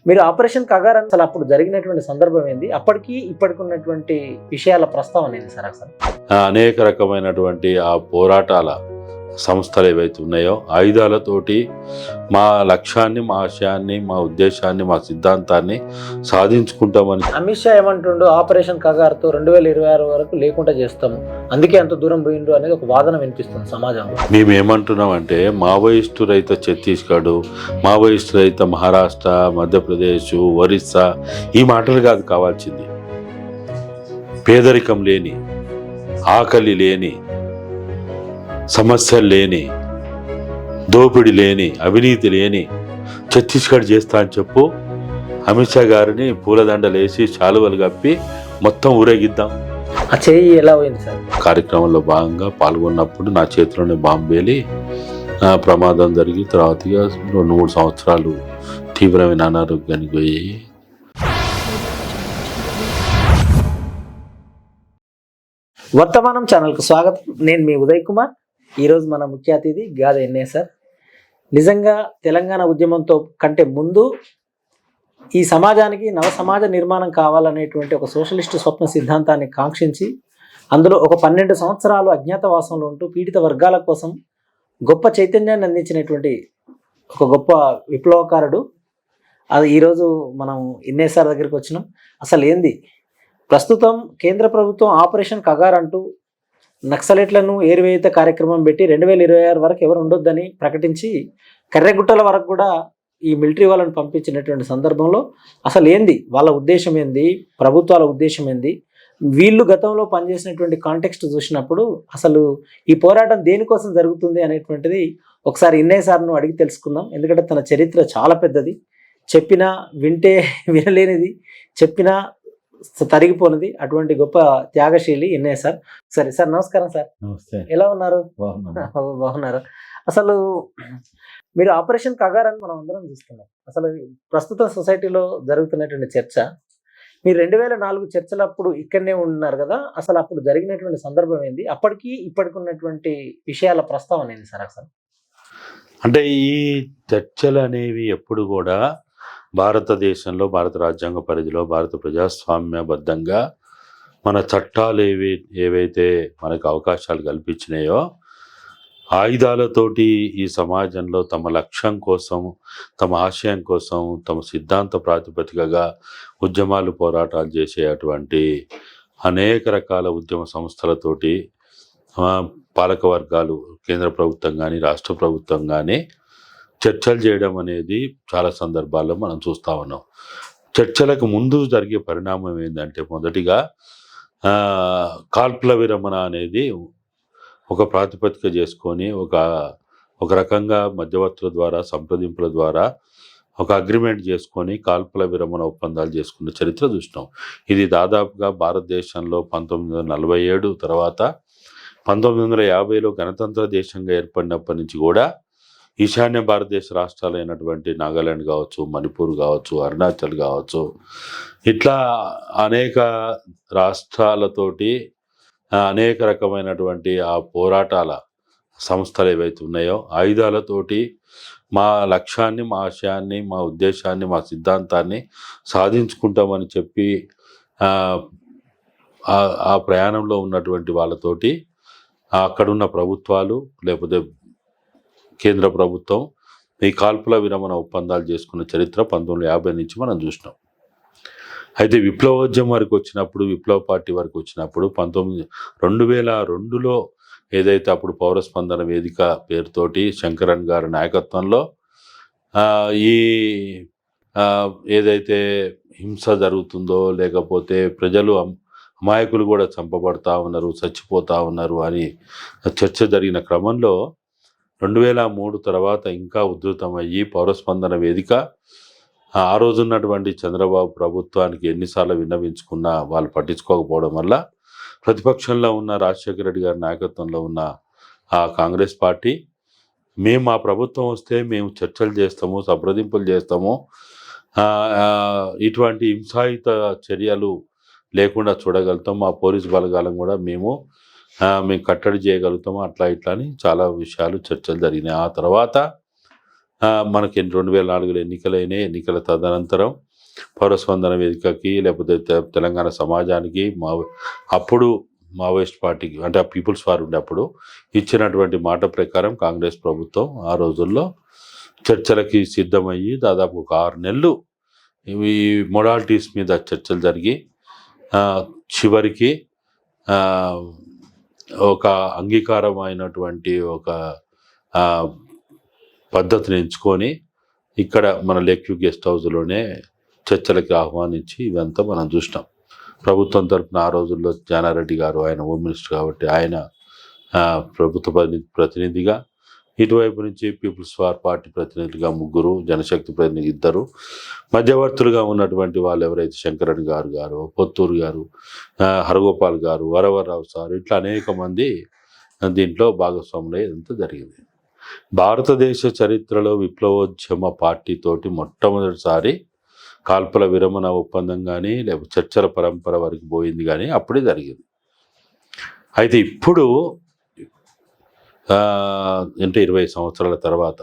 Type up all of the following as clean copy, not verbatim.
మీరు ఆపరేషన్ కగార్ అసలు అప్పుడు జరిగినటువంటి సందర్భం ఏంది? అప్పటికి ఇప్పటికి ఉన్నటువంటి విషయాల ప్రస్తావన ఏంది సార్ అసలు? అనేక రకమైనటువంటి ఆ పోరాటాల సంస్థలు ఏవైతే ఉన్నాయో ఆయుధాలతోటి మా లక్ష్యాన్ని, మా ఆశయాన్ని, మా ఉద్దేశాన్ని, మా సిద్ధాంతాన్ని సాధించుకుంటామని. అమిత్ షా ఏమంటుండు, ఆపరేషన్ కగార్తో 2026 వరకు లేకుండా చేస్తాము, అందుకే అంత దూరం పోయిండు అనేది ఒక వాదన వినిపిస్తుంది సమాజంలో. మేము ఏమంటున్నామంటే మావోయిస్టు రహిత ఛత్తీస్గఢ్, మావోయిస్టు రహిత మహారాష్ట్ర, మధ్యప్రదేశ్, ఒరిస్సా ఈ మాటలు కాదు కావాల్సింది. పేదరికం లేని, ఆకలి లేని, సమస్యలు లేని, దోపిడీ లేని, అవినీతి లేని ఛత్తీస్గఢ్ చేస్తా అని చెప్పు. అమిత్ షా గారిని పూలదండలు వేసి శాలువలు కప్పి మొత్తం ఊరేగిద్దాం. ఆ చెయ్యి ఎలా పోయింది సార్? కార్యక్రమంలో భాగంగా పాల్గొన్నప్పుడు నా చేతిలోనే బాంబేలి ప్రమాదం జరిగి తర్వాత 2-3 సంవత్సరాలు తీవ్రమైన అనారోగ్యానికి పోయి. వర్తమానం ఛానల్కు స్వాగతం. నేను మీ ఉదయ్ కుమార్. ఈరోజు మన ముఖ్య అతిథి గాదె ఎన్ఏ సార్. నిజంగా తెలంగాణ ఉద్యమంతో కంటే ముందు ఈ సమాజానికి నవ సమాజ నిర్మాణం కావాలనేటువంటి ఒక సోషలిస్టు స్వప్న సిద్ధాంతాన్ని కాంక్షించి అందులో ఒక 12 సంవత్సరాలు అజ్ఞాతవాసంలో ఉంటూ పీడిత వర్గాల కోసం గొప్ప చైతన్యాన్ని అందించినటువంటి ఒక గొప్ప విప్లవకారుడు. అది ఈరోజు మనం ఎన్ఏ సార్ దగ్గరికి వచ్చినాం. అసలు ఏంది ప్రస్తుతం కేంద్ర ప్రభుత్వం ఆపరేషన్ కగార్ అంటూ నక్సలైట్లను ఏరివేత కార్యక్రమం పెట్టి 2026 వరకు ఎవరు ఉండొద్దని ప్రకటించి కర్రెగుట్టల వరకు కూడా ఈ మిలిటరీ వాళ్ళని పంపించినటువంటి సందర్భంలో అసలు ఏంది వాళ్ళ ఉద్దేశం ఏంది, ప్రభుత్వాల ఉద్దేశం ఏంది, వీళ్ళు గతంలో పనిచేసినటువంటి కాంటెక్స్ట్ చూసినప్పుడు అసలు ఈ పోరాటం దేనికోసం జరుగుతుంది అనేటువంటిది ఒకసారి ఎన్ఐ సార్ను అడిగి తెలుసుకుందాం. ఎందుకంటే తన చరిత్ర చాలా పెద్దది, చెప్పినా వింటే వినలేనిది, చెప్పినా తరిగిపోయినది. అటువంటి గొప్ప త్యాగశీలి ఎన్ఐ సార్. సరే సార్, నమస్కారం సార్. నమస్తే. ఎలా ఉన్నారు? బాగున్నారు. అసలు మీరు ఆపరేషన్ కగార్ అని మనం అందరం చూస్తున్నాం. అసలు ప్రస్తుత సొసైటీలో జరుగుతున్నటువంటి చర్చ, మీరు 2004 చర్చలప్పుడు ఇక్కడనే ఉన్నారు కదా, అసలు అప్పుడు జరిగినటువంటి సందర్భం ఏంది? అప్పటికి ఇప్పటికి ఉన్నటువంటి విషయాల ప్రస్తావన ఏంది సార్ అసలు? అంటే ఈ చర్చలు అనేవి ఎప్పుడు కూడా భారతదేశంలో, భారత రాజ్యాంగ పరిధిలో, భారత ప్రజాస్వామ్యబద్ధంగా మన చట్టాలు ఏవైతే మనకు అవకాశాలు కల్పించినాయో ఆయుధాలతోటి ఈ సమాజంలో తమ లక్ష్యం కోసం, తమ ఆశయం కోసం, తమ సిద్ధాంత ప్రాతిపదికగా ఉద్యమాలు, పోరాటాలు చేసే అటువంటి అనేక రకాల ఉద్యమ సంస్థలతోటి పాలక వర్గాలు, కేంద్ర ప్రభుత్వం కానీ రాష్ట్ర ప్రభుత్వం కానీ చర్చలు చేయడం అనేది చాలా సందర్భాల్లో మనం చూస్తూ ఉన్నాం. చర్చలకు ముందు జరిగే పరిణామం ఏంటంటే, మొదటిగా కాల్పుల విరమణ అనేది ఒక ప్రాతిపదిక చేసుకొని ఒక రకంగా మధ్యవర్తుల ద్వారా, సంప్రదింపుల ద్వారా ఒక అగ్రిమెంట్ చేసుకొని కాల్పుల విరమణ ఒప్పందాలు చేసుకున్న చరిత్ర చూసినాం. ఇది దాదాపుగా భారతదేశంలో 1947 తర్వాత 1950లో గణతంత్ర దేశంగా ఏర్పడినప్పటి నుంచి కూడా ఈశాన్య భారతదేశ రాష్ట్రాలైనటువంటి నాగాలాండ్ కావచ్చు, మణిపూర్ కావచ్చు, అరుణాచల్ కావచ్చు, ఇట్లా అనేక రాష్ట్రాలతోటి అనేక రకమైనటువంటి ఆ పోరాటాల సంస్థలు ఏవైతే ఉన్నాయో ఆయుధాలతోటి మా లక్ష్యాన్ని, మా ఆశయాన్ని, మా ఉద్దేశాన్ని, మా సిద్ధాంతాన్ని సాధించుకుంటామని చెప్పి ఆ ప్రయాణంలో ఉన్నటువంటి వాళ్ళతోటి అక్కడున్న ప్రభుత్వాలు లేకపోతే కేంద్ర ప్రభుత్వం ఈ కాల్పుల విరమణ ఒప్పందాలు చేసుకున్న చరిత్ర 1950 నుంచి మనం చూసినాం. అయితే విప్లవోద్యమం వరకు వచ్చినప్పుడు, విప్లవ పార్టీ వరకు వచ్చినప్పుడు 2002లో ఏదైతే అప్పుడు పౌరస్పందన వేదిక పేరుతోటి శంకరన్ గారి నాయకత్వంలో ఈ ఏదైతే హింస జరుగుతుందో, లేకపోతే ప్రజలు అమాయకులు కూడా చంపబడతా ఉన్నారు, చచ్చిపోతూ ఉన్నారు అని చర్చ జరిగిన క్రమంలో 2003 తర్వాత ఇంకా ఉధృతమయ్యి పౌరస్పందన వేదిక ఆ రోజున్నటువంటి చంద్రబాబు ప్రభుత్వానికి ఎన్నిసార్లు విన్నవించుకున్నా వాళ్ళు పట్టించుకోకపోవడం వల్ల ప్రతిపక్షంలో ఉన్న రాజశేఖర రెడ్డి గారి నాయకత్వంలో ఉన్న ఆ కాంగ్రెస్ పార్టీ, మేము మా ప్రభుత్వం వస్తే మేము చర్చలు చేస్తాము, సంప్రదింపులు చేస్తాము, ఇటువంటి హింసాయుత చర్యలు లేకుండా చూడగలుగుతాం, మా పోలీస్ బలగాలను కూడా మేము కట్టడి చేయగలుగుతాము, అట్లా ఇట్లా అని చాలా విషయాలు చర్చలు జరిగినాయి. ఆ తర్వాత మనకి 2004లో ఎన్నికలైనాయి. ఎన్నికల తదనంతరం పౌరస్పందన వేదికకి లేకపోతే తెలంగాణ సమాజానికి అప్పుడు మావోయిస్ట్ పార్టీకి అంటే ఆ పీపుల్స్ వార్ ఉండేప్పుడు ఇచ్చినటువంటి మాట ప్రకారం కాంగ్రెస్ ప్రభుత్వం ఆ రోజుల్లో చర్చలకి సిద్ధమయ్యి దాదాపు ఒక 6 నెలలు ఈ మొడాలిటీస్ మీద చర్చలు జరిగి చివరికి ఒక అంగీకారమైనటువంటి ఒక పద్ధతిని ఎంచుకొని ఇక్కడ మన లేక్ వ్యూ గెస్ట్ హౌస్లోనే చర్చలకి ఆహ్వానించి ఇదంతా మనం చూసినాం. ప్రభుత్వం తరఫున ఆ రోజుల్లో జానారెడ్డి గారు, ఆయన హోమ్ మినిస్టర్ కాబట్టి ఆయన ప్రభుత్వ ప్రతినిధిగా, ఇటువైపు నుంచి పీపుల్స్ వార్ పార్టీ ప్రతినిధులుగా 3, జనశక్తి ప్రతినిధి 2, మధ్యవర్తులుగా ఉన్నటువంటి వాళ్ళు ఎవరైతే శంకరన్ గారు, పొత్తూరు గారు, హరగోపాల్ గారు, వరవరరావు సార్, ఇట్లా అనేక మంది దీంట్లో భాగస్వాములు ఇదంతా జరిగింది. భారతదేశ చరిత్రలో విప్లవోద్యమ పార్టీతోటి మొట్టమొదటిసారి కాల్పుల విరమణ ఒప్పందం కానీ లేకపోతే చర్చల పరంపర వరకు పోయింది కానీ అప్పుడే జరిగింది. అయితే ఇప్పుడు అంటే 20 సంవత్సరాల తర్వాత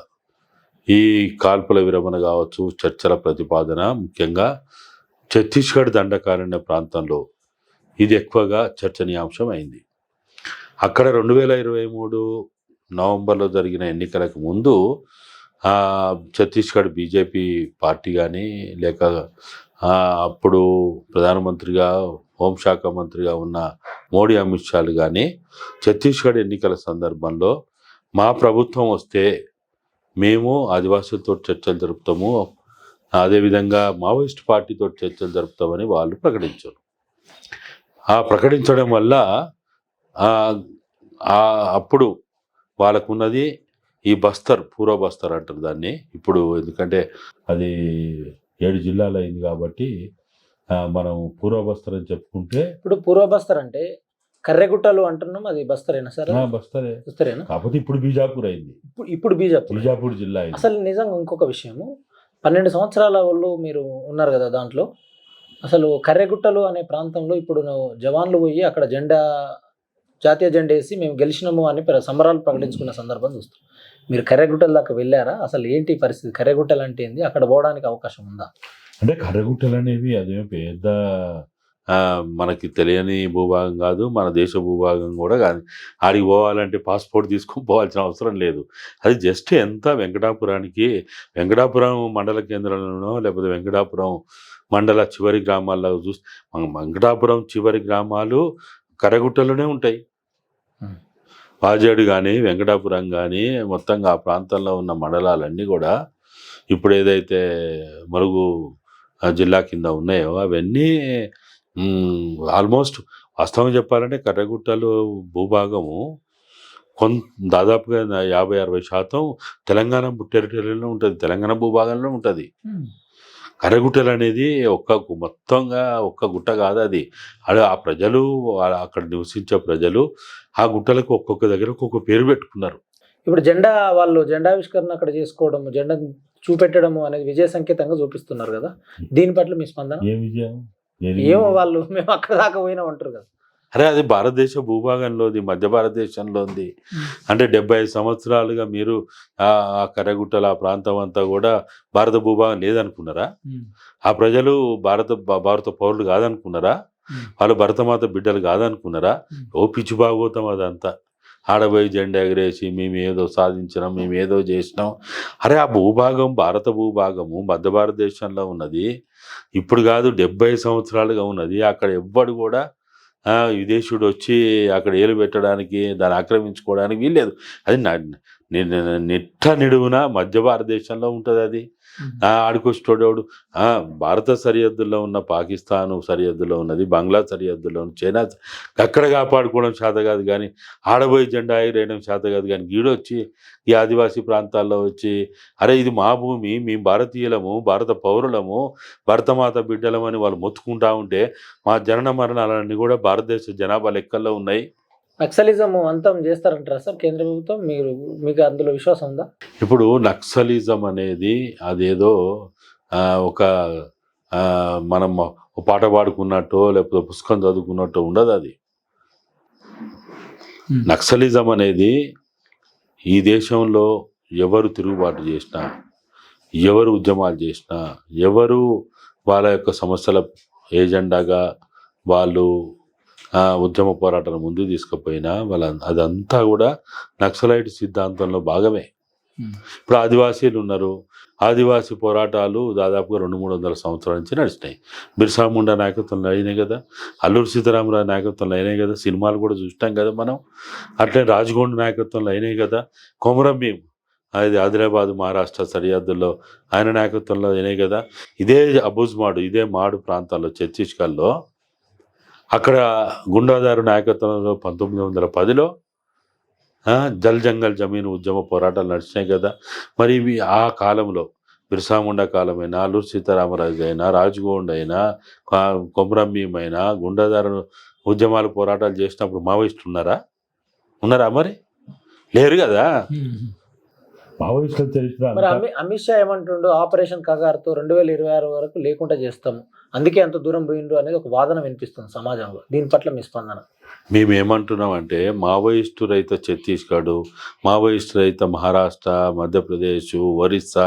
ఈ కాల్పుల విరమణ కావచ్చు, చర్చల ప్రతిపాదన ముఖ్యంగా ఛత్తీస్గఢ్ దండకారణ్య ప్రాంతంలో ఇది ఎక్కువగా చర్చనీయాంశం అయింది. అక్కడ 2023 నవంబర్లో జరిగిన ఎన్నికలకు ముందు ఛత్తీస్గఢ్ బీజేపీ పార్టీ కానీ లేక అప్పుడు ప్రధానమంత్రిగా హోంశాఖ మంత్రిగా ఉన్న మోడీ, అమిత్ షాలు కానీ ఛత్తీస్గఢ్ ఎన్నికల సందర్భంలో మా ప్రభుత్వం వస్తే మేము ఆదివాసులతో చర్చలు జరుపుతాము, అదేవిధంగా మావోయిస్ట్ పార్టీతో చర్చలు జరుపుతామని వాళ్ళు ప్రకటించారు. ప్రకటించడం వల్ల అప్పుడు వాళ్ళకున్నది ఈ బస్తర్, పూర్వ బస్తర్ అంటారు దాన్ని ఇప్పుడు, ఎందుకంటే అది 7 జిల్లాలు అయింది కాబట్టి మనం పూర్వ బస్తర్ అని చెప్పుకుంటే. ఇప్పుడు పూర్వ బస్తర్ అంటే కర్రెగుట్టలు అంటున్నాం, అది బస్తరేనా సార్? బస్తరేనా, కాకపోతే ఇప్పుడు బీజాపూర్ అయింది. ఇప్పుడు బీజాపూర్ జిల్లా అయింది. అసలు నిజంగా ఇంకొక విషయము, 12 సంవత్సరాల వాళ్ళు మీరు ఉన్నారు కదా దాంట్లో, అసలు కర్రెగుట్టలు అనే ప్రాంతంలో ఇప్పుడు జవాన్లు పోయి అక్కడ జాతీయ జెండా వేసి మేము గెలిచినాము అని సంబరాలు ప్రకటించుకున్న సందర్భం చూస్తాం. మీరు కర్రెగుట్టల దాకా వెళ్ళారా? అసలు ఏంటి పరిస్థితి? కర్రెగుట్టలు అంటే ఏంది? అక్కడ పోవడానికి అవకాశం ఉందా? అంటే కర్రెగుట్టలు అనేవి అదేమో పెద్ద మనకి తెలియని భూభాగం కాదు, మన దేశ భూభాగం కూడా కాదు. ఆడికి పోవాలంటే పాస్పోర్ట్ తీసుకొని పోవాల్సిన అవసరం లేదు. అది జస్ట్ ఎంత వెంకటాపురం మండల కేంద్రంలోనో లేకపోతే వెంకటాపురం మండల చివరి గ్రామాల్లో చూస్తే, వెంకటాపురం చివరి గ్రామాలు కర్రెగుట్టలోనే ఉంటాయి. వాజేడు కానీ వెంకటాపురం కానీ మొత్తంగా ఆ ప్రాంతంలో ఉన్న మండలాలన్నీ కూడా ఇప్పుడు ఏదైతే ములుగు జిల్లా కింద ఉన్నాయో అవన్నీ ఆల్మోస్ట్ వాస్తవం చెప్పాలంటే కర్రెగుట్టలు భూభాగము దాదాపుగా 50-60% తెలంగాణ టెరిటరీలో ఉంటుంది, తెలంగాణ భూభాగంలో ఉంటుంది. కర్రెగుట్టలు అనేది మొత్తంగా ఒక్క గుట్ట కాదు అది. ఆ ప్రజలు, అక్కడ నివసించే ప్రజలు ఆ గుట్టలకు ఒక్కొక్క దగ్గర ఒక్కొక్క పేరు పెట్టుకున్నారు. ఇప్పుడు వాళ్ళు జెండావిష్కరణ అక్కడ చేసుకోవడం, జెండా చూపెట్టడం అనేది విజయ సంకేతంగా చూపిస్తున్నారు కదా, దీని పట్ల మీ స్పందన? ఏ విజయం? ఏమో వాళ్ళు మేము అక్కడ దాకా పోయినాం అంటారు కదా. అది భారతదేశ భూభాగంలోది, మధ్య భారతదేశంలో ఉంది. అంటే 75 సంవత్సరాలుగా మీరు ఆ కర్రెగుట్టల ఆ ప్రాంతం అంతా కూడా భారత భూభాగం లేదనుకున్నారా? ఆ ప్రజలు భారత పౌరులు కాదనుకున్నారా? వాళ్ళు భరతమాత బిడ్డలు కాదనుకున్నారా? ఓ పిచ్చి భాగవతం అదంతా. ఆడబోయి జెండా ఎగరేసి మేము ఏదో సాధించినాం, మేము ఏదో చేసినాం. ఆ భూభాగం భారత భూభాగము మధ్య భారతదేశంలో ఉన్నది. ఇప్పుడు కాదు, 70 సంవత్సరాలుగా ఉన్నది. అక్కడ ఎవ్వడు కూడా విదేశీయుడు వచ్చి అక్కడ ఏలు పెట్టడానికి, దాన్ని ఆక్రమించుకోవడానికి వీల్లేదు. అది నిడువున మధ్య భారతదేశంలో ఉంటుంది. అది ఆడికొచ్చేటోడు భారత సరిహద్దుల్లో ఉన్న పాకిస్తాన్ సరిహద్దులో ఉన్నది, బంగ్లా సరిహద్దులో ఉన్న చైనా, అక్కడ కాపాడుకోవడం చేత కాదు కానీ ఆడబోయి జెండా ఎగరేయడం చేత కాదు కానీ గీడొచ్చి ఈ ఆదివాసీ ప్రాంతాల్లో వచ్చి ఇది మా భూమి, మేము భారతీయులము, భారత పౌరులము, భరతమాత బిడ్డలమని వాళ్ళు మొత్తుకుంటా ఉంటే మా జనన మరణాలన్నీ కూడా భారతదేశ జనాభా లెక్కల్లో ఉన్నాయి. నక్సలిజం అంతం చేస్తారంటారా సార్ కేంద్ర ప్రభుత్వం? మీకు అందులో విశ్వాసం ఉందా? ఇప్పుడు నక్సలిజం అనేది అదేదో ఒక మనం పాట పాడుకున్నట్టు లేకపోతే పుస్తకం చదువుకున్నట్టు ఉండదు. అది నక్సలిజం అనేది ఈ దేశంలో ఎవరు తిరుగుబాటు చేసినా ఎవరు ఉద్యమాలు చేసినా, ఎవరు వాళ్ళ యొక్క సమస్యల ఏజెండాగా వాళ్ళు ఉద్యమ పోరాటాలు ముందుకు తీసుకుపోయినా అదంతా కూడా నక్సలైట్ సిద్ధాంతంలో భాగమే. ఇప్పుడు ఆదివాసీలు ఉన్నారు, ఆదివాసీ పోరాటాలు దాదాపుగా 200-300 సంవత్సరాల నుంచి నడిచినాయి. బిర్సా ముండా నాయకత్వంలో అయినాయి కదా, అల్లూరి సీతారామరాజు నాయకత్వంలో అయినాయి కదా, సినిమాలు కూడా చూసినాం కదా మనం. అట్లే రాజగోండ్ నాయకత్వంలో అయినాయి కదా, కొమరం భీం అది ఆదిలాబాద్ మహారాష్ట్ర సరిహద్దుల్లో ఆయన నాయకత్వంలో అయినాయి కదా. ఇదే అబుజ్మాడు, ఇదే మాడు ప్రాంతాల్లో ఛత్తీస్గఢ్లో అక్కడ గుండాదారు నాయకత్వంలో 1910లో జల్ జంగల్ జమీన్ ఉద్యమ పోరాటాలు నడిచినాయి కదా. మరి ఇవి ఆ కాలంలో బిర్సా ముండా కాలమైనా, అల్లూరి సీతారామరాజు అయినా, రాజ్గోండ్ అయినా, కొమరం భీం అయినా, గుండాదారు ఉద్యమాలు పోరాటాలు చేసినప్పుడు మావోయిస్టులు ఉన్నారా? మరి లేరు కదా. మావోయిస్టుల చరిత్ర మరి అమిత్ షా ఏమంటుండు, ఆపరేషన్ కగార్తో 2026 వరకు లేకుండా చేస్తాము, అందుకే అంత దూరం పోయిండు అనేది ఒక వాదన వినిపిస్తుంది సమాజంలో. దీని పట్ల మీ స్పందన? మేమేమంటున్నామంటే మావోయిస్టు రహిత ఛత్తీస్గఢ్, మావోయిస్టు రహిత మహారాష్ట్ర, మధ్యప్రదేశ్, ఒరిస్సా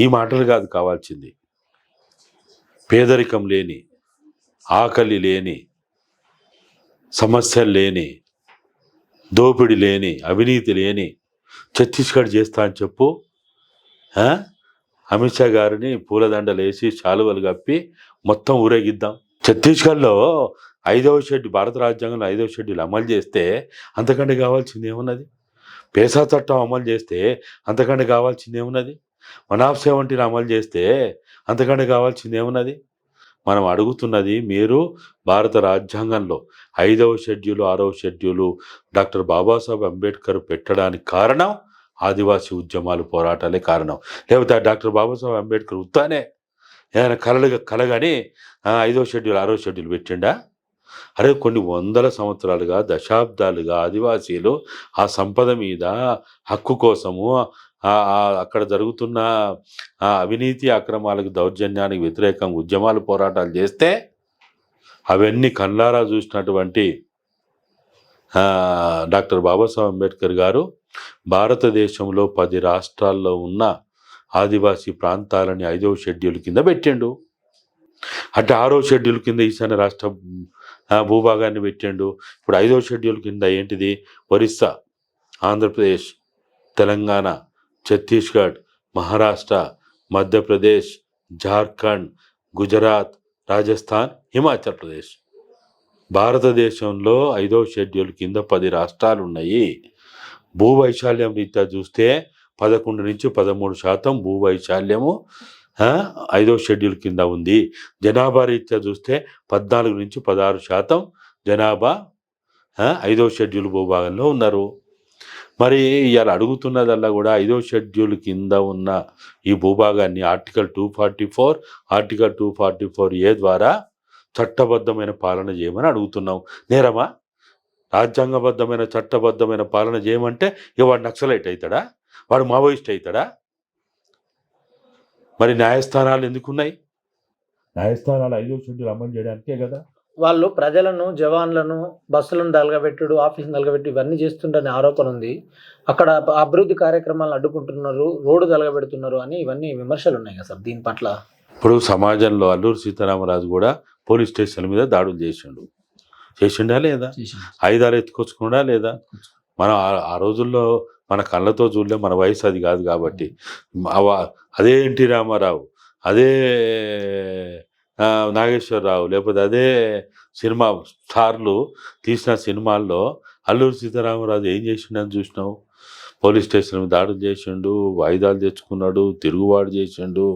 ఈ మాటలు కాదు కావాల్సింది. పేదరికం లేని, ఆకలి లేని, సమస్యలు లేని, దోపిడి లేని, అవినీతి లేని ఛత్తీస్గఢ్ చేస్తా అని చెప్పు. అమిత్ షా గారిని పూలదండలు వేసి శాలువలు కప్పి మొత్తం ఊరేగిద్దాం. ఛత్తీస్గఢ్లో 5వ షెడ్యూల్, భారత రాజ్యాంగంలో 5వ షెడ్యూల్ అమలు చేస్తే అంతకంటే కావాల్సింది ఏమున్నది? పేసా చట్టం అమలు చేస్తే అంతకంటే కావాల్సింది ఏమున్నది? 170 అమలు చేస్తే అంతకంటే కావాల్సింది ఏమున్నది? మనం అడుగుతున్నది, మీరు భారత రాజ్యాంగంలో 5వ షెడ్యూలు, 6వ షెడ్యూలు డాక్టర్ బాబాసాహెబ్ అంబేద్కర్ పెట్టడానికి కారణం ఆదివాసీ ఉద్యమాలు పోరాటాలే కారణం. లేకపోతే డాక్టర్ బాబాసాహెబ్ అంబేద్కర్ ఉత్తానే ఏదైనా కలగాని 5వ షెడ్యూల్, 6వ షెడ్యూల్ పెట్టిండా? అరే కొన్ని వందల సంవత్సరాలుగా, దశాబ్దాలుగా ఆదివాసీలు ఆ సంపద మీద హక్కు కోసము, అక్కడ జరుగుతున్న అవినీతి అక్రమాలకు, దౌర్జన్యానికి వ్యతిరేకంగా ఉద్యమాలు పోరాటాలు చేస్తే అవన్నీ కళ్ళారా చూసినటువంటి డాక్టర్ బాబాసాహెబ్ అంబేద్కర్ గారు భారతదేశంలో 10 రాష్ట్రాల్లో ఉన్న ఆదివాసీ ప్రాంతాలని 5వ షెడ్యూల్ కింద పెట్టిండు. అంటే 6వ షెడ్యూల్ కింద ఈశాన్య రాష్ట్ర భూభాగాన్ని పెట్టిండు. ఇప్పుడు 5వ షెడ్యూల్ కింద ఏంటిది? ఒరిస్సా, ఆంధ్రప్రదేశ్, తెలంగాణ, ఛత్తీస్గఢ్, మహారాష్ట్ర, మధ్యప్రదేశ్, జార్ఖండ్, గుజరాత్, రాజస్థాన్, హిమాచల్ ప్రదేశ్. భారతదేశంలో 5వ షెడ్యూల్ కింద 10 రాష్ట్రాలు ఉన్నాయి. భూవైశాల్యం రీత్యా చూస్తే 11-13% భూవైశాల్యము 5వ షెడ్యూల్ కింద ఉంది. జనాభా రీత్యా చూస్తే 14-16% జనాభా 5వ షెడ్యూల్ భూభాగంలో ఉన్నారు. మరి ఇవాళ అడుగుతున్నదల్లా కూడా 5వ షెడ్యూల్ కింద ఉన్న ఈ భూభాగాన్ని ఆర్టికల్ 244, ఆర్టికల్ 244A ద్వారా చట్టబద్ధమైన పాలన చేయమని అడుగుతున్నాం. నేరమా? రాజ్యాంగబద్ధమైన చట్టబద్ధమైన పాలన చేయమంటే వాడు నక్సలైట్ అవుతాడా? వాడు మావోయిస్ట్ అవుతాడా? మరి న్యాయస్థానాలు ఎందుకున్నాయి? న్యాయస్థానాలు 5వ షెడ్యూల్ అమలు చేయడానికే కదా. వాళ్ళు ప్రజలను, జవాన్లను బస్సులను తగలబెట్టుడు, ఆఫీసును తగలబెట్టి ఇవన్నీ చేస్తుండని ఆరోపణ ఉంది. అక్కడ అభివృద్ధి కార్యక్రమాలను అడ్డుకుంటున్నారు, రోడ్డు తగలబెడుతున్నారు అని ఇవన్నీ విమర్శలు ఉన్నాయి కదా సార్. దీని పట్ల ఇప్పుడు సమాజంలో అల్లూరి సీతారామరాజు కూడా పోలీస్ స్టేషన్ల మీద దాడులు చేసిండా లేదా? ఆయుధాలు ఎత్తుకొచ్చుకున్నా లేదా? మనం ఆ రోజుల్లో మన కళ్ళతో చూడలే, మన వయసు అది కాదు కాబట్టి. అదే ఎన్టీ రామారావు, అదే నాగేశ్వరరావు, లేకపోతే అదే సినిమా స్టార్లు తీసిన సినిమాల్లో అల్లూరి సీతారామరాజు ఏం చేసిండని చూసినావు? పోలీస్ స్టేషన్ మీద దాడులు చేసిండు, ఆయుధాలు తెచ్చుకున్నాడు, తిరుగుబాటు చేసిండు,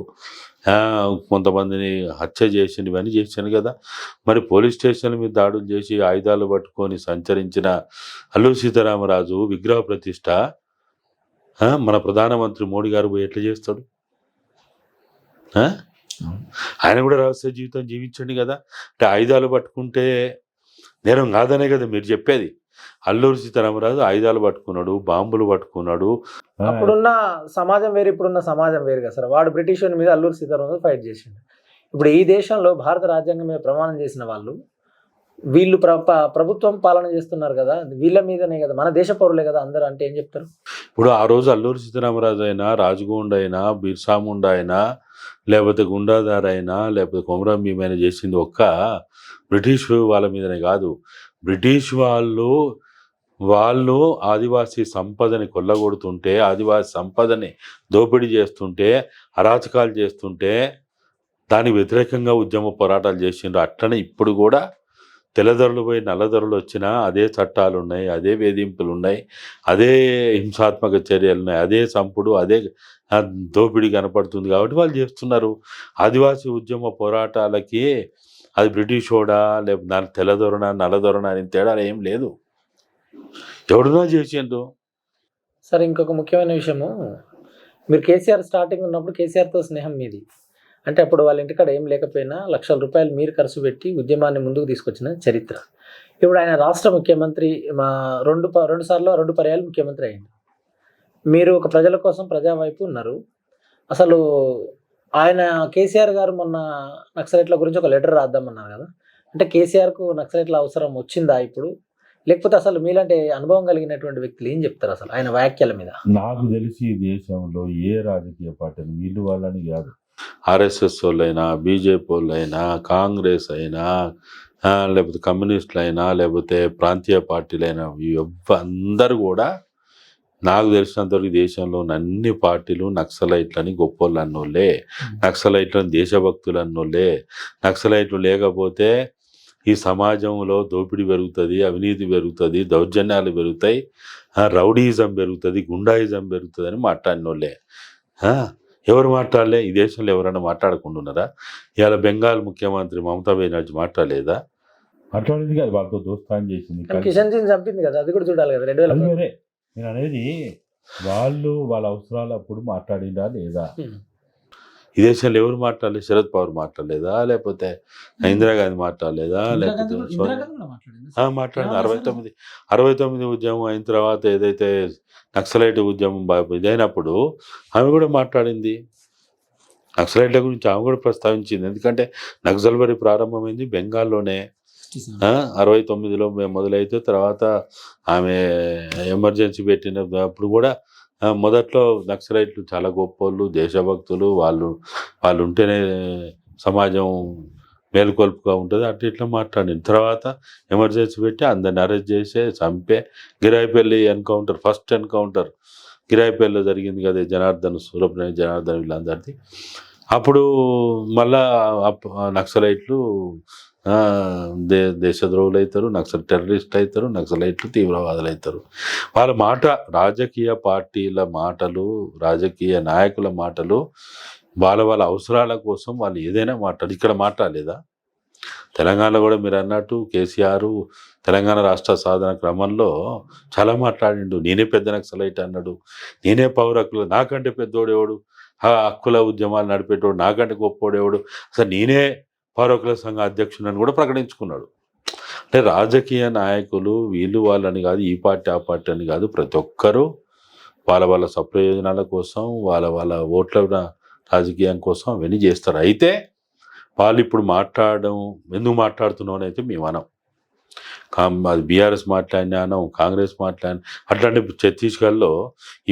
కొంతమందిని హత్య చేసిండు, ఇవన్నీ చేశాను కదా. మరి పోలీస్ స్టేషన్ల మీద దాడులు చేసి ఆయుధాలు పట్టుకొని సంచరించిన అల్లూరి సీతారామరాజు విగ్రహ ప్రతిష్ట మన ప్రధానమంత్రి మోడీ గారు పోయి ఎట్లా చేస్తాడు? ఆయన కూడా రహస్య జీవితం జీవించండి కదా. అంటే ఆయుధాలు పట్టుకుంటే నేరం కాదనే కదా మీరు చెప్పేది. అల్లూరి సీతారామరాజు ఆయుధాలు పట్టుకున్నాడు, బాంబులు పట్టుకున్నాడు. అప్పుడున్న సమాజం వేరు, ఇప్పుడున్న సమాజం వేరు కదా సార్. వాడు బ్రిటిష్ మీద అల్లూరి సీతారామరాజు ఫైట్ చేసిండు. ఇప్పుడు ఈ దేశంలో భారత రాజ్యాంగం మీద ప్రమాణం చేసిన వాళ్ళు వీళ్ళు ప్రభుత్వం పాలన చేస్తున్నారు కదా, వీళ్ళ మీదనే కదా, మన దేశ పౌరులే కదా అందరూ, అంటే ఏం చెప్తారు? ఇప్పుడు ఆ రోజు అల్లూరి సీతారామరాజు అయినా, రాజగోండ్ అయినా, బిర్సా ముండా అయినా, లేకపోతే గుండాదార్ అయినా, లేకపోతే కొమరం భీమ్ అయినా చేసింది ఒక్క బ్రిటిష్ వాళ్ళ మీదనే కాదు. బ్రిటిష్ వాళ్ళు ఆదివాసీ సంపదని కొల్లగొడుతుంటే, ఆదివాసీ సంపదని దోపిడీ చేస్తుంటే, అరాచకాలు చేస్తుంటే దానికి వ్యతిరేకంగా ఉద్యమ పోరాటాలు చేసిండ్రు. అట్లనే ఇప్పుడు కూడా తెల్లదొరలు పోయి నల్లదొరలు వచ్చినా అదే చట్టాలు ఉన్నాయి, అదే వేధింపులు ఉన్నాయి, అదే హింసాత్మక చర్యలు ఉన్నాయి, అదే చంపుడు, అదే దోపిడీ కనపడుతుంది. కాబట్టి వాళ్ళు చేస్తున్నారు. ఆదివాసీ ఉద్యమ పోరాటాలకి అది బ్రిటిష్ ఓడా లేకపోతే తెల్లదొరణ నల్లదొరణ అని తేడా ఏం లేదు, ఎవడున్నా చేసిండ్రు. సరే, ఇంకొక ముఖ్యమైన విషయము, మీరు కేసీఆర్ స్టార్టింగ్ ఉన్నప్పుడు కేసీఆర్తో స్నేహం మీది, అంటే అప్పుడు వాళ్ళ ఇంటికాడ ఏం లేకపోయినా లక్షల రూపాయలు మీరు ఖర్చు పెట్టి ఉద్యమాన్ని ముందుకు తీసుకొచ్చిన చరిత్ర. ఇప్పుడు ఆయన రాష్ట్ర ముఖ్యమంత్రి, మా రెండు పర్యాలు ముఖ్యమంత్రి అయ్యింది. మీరు ఒక ప్రజల కోసం ప్రజా వైపు ఉన్నారు. అసలు ఆయన కేసీఆర్ గారు మొన్న నక్సలైట్ల గురించి ఒక లెటర్ రాద్దామన్నారు కదా, అంటే కేసీఆర్కు నక్సలైట్ల అవసరం వచ్చిందా ఇప్పుడు, లేకపోతే అసలు మీలాంటి అనుభవం కలిగినటువంటి వ్యక్తులు ఏం చెప్తారు అసలు ఆయన వ్యాఖ్యల మీద? నాకు తెలిసి ఈ దేశంలో ఏ రాజకీయ పార్టీని వీళ్ళు వాళ్ళని కాదు, ఆర్ఎస్ఎస్ వాళ్ళైనా, బీజేపీ వాళ్ళైనా, కాంగ్రెస్ అయినా, లేకపోతే కమ్యూనిస్టులు అయినా, లేకపోతే ప్రాంతీయ పార్టీలైనా, అందరూ కూడా నాకు తెలిసినంతవరకు దేశంలో అన్ని పార్టీలు నక్సలైట్లని గొప్పోళ్ళు అన్నోళ్ళే, నక్సలైట్లని దేశభక్తులు అన్నోళ్ళే. నక్సలైట్లు లేకపోతే ఈ సమాజంలో దోపిడీ పెరుగుతుంది, అవినీతి పెరుగుతుంది, దౌర్జన్యాలు పెరుగుతాయి, రౌడీయిజం పెరుగుతుంది, గుండాయిజం పెరుగుతుంది అని మాట్లాడినోళ్ళే. ఎవరు మాట్లాడలే? ఈ దేశంలో ఎవరైనా మాట్లాడకుండా ఉన్నారా? ఇవాళ బెంగాల్ ముఖ్యమంత్రి మమతా బెనర్జీ మాట్లాడలేదా? మాట్లాడింది కదా, వాళ్ళతో దోస్తాన్ చేసింది, కిషన్ సింగ్ చంపింది కదా, అది కూడా చూడాలి కదా. 2000 నేను అనేది వాళ్ళు వాళ్ళ అవసరాలు అప్పుడు మాట్లాడిందా లేదా? ఈ దేశంలో ఎవరు మాట్లాడలేదు? శరద్ పవార్ మాట్లాడలేదా? లేకపోతే ఇందిరాగాంధీ మాట్లాడలేదా? లేకపోతే మాట్లాడింది. 69 ఉద్యమం అయిన తర్వాత ఏదైతే నక్సలైట్ ఉద్యమం ఇదైనప్పుడు ఆమె కూడా మాట్లాడింది. నక్సలైట్ల గురించి ఆమె కూడా ప్రస్తావించింది. ఎందుకంటే నక్సల్బరీ ప్రారంభమైంది బెంగాల్లోనే. 69లో మొదలైతే తర్వాత ఆమె ఎమర్జెన్సీ పెట్టినప్పుడు కూడా మొదట్లో నక్సలైట్లు చాలా గొప్పోళ్ళు, దేశభక్తులు, వాళ్ళు ఉంటేనే సమాజం మేలుకొల్పుగా ఉంటుంది, అట్లా ఇట్లా మాట్లాడింది. తర్వాత ఎమర్జెన్సీ పెట్టి అందరిని అరెస్ట్ చేసే చంపే గిరాయిపల్లి ఎన్కౌంటర్, ఫస్ట్ ఎన్కౌంటర్ గిరాయిపల్లిలో జరిగింది కదా, సూరప్నేని జనార్దన్ వీళ్ళందరిది. అప్పుడు మళ్ళా నక్సలైట్లు దేశద్రోహులు అవుతారు, టెర్రరిస్టులు అవుతారు, నక్సలైట్లు తీవ్రవాదులు అవుతారు. వాళ్ళ మాట, రాజకీయ పార్టీల మాటలు, రాజకీయ నాయకుల మాటలు, వాళ్ళ అవసరాల కోసం వాళ్ళు ఏదైనా ఇక్కడ మాట్లాడలేదా? తెలంగాణలో కూడా మీరు అన్నట్టు కేసీఆర్ తెలంగాణ రాష్ట్ర సాధన క్రమంలో చాలా మాట్లాడిండు. నేనే పెద్ద నక్సలైట్ అన్నాడు, నేనే పౌరకులు, నాకంటే పెద్దోడేవాడు, హక్కుల ఉద్యమాలు నడిపేటోడు, నాకంటే గొప్పోడేవాడు, అసలు నేనే పౌరకుల సంఘ అధ్యక్షుడని కూడా ప్రకటించుకున్నాడు. అంటే రాజకీయ నాయకులు వీళ్ళు వాళ్ళని కాదు, ఈ పార్టీ ఆ పార్టీ అని కాదు, ప్రతి ఒక్కరూ వాళ్ళ స్వప్రయోజనాల కోసం, వాళ్ళ ఓట్ల రాజకీయం కోసం అవన్నీ చేస్తారు. అయితే వాళ్ళు ఇప్పుడు ఎందుకు మాట్లాడుతున్నాం అని అయితే మేము అనం. అది బీఆర్ఎస్ మాట్లాడినా, కాంగ్రెస్ మాట్లాడినా, అట్లాంటి ఛత్తీస్గఢ్లో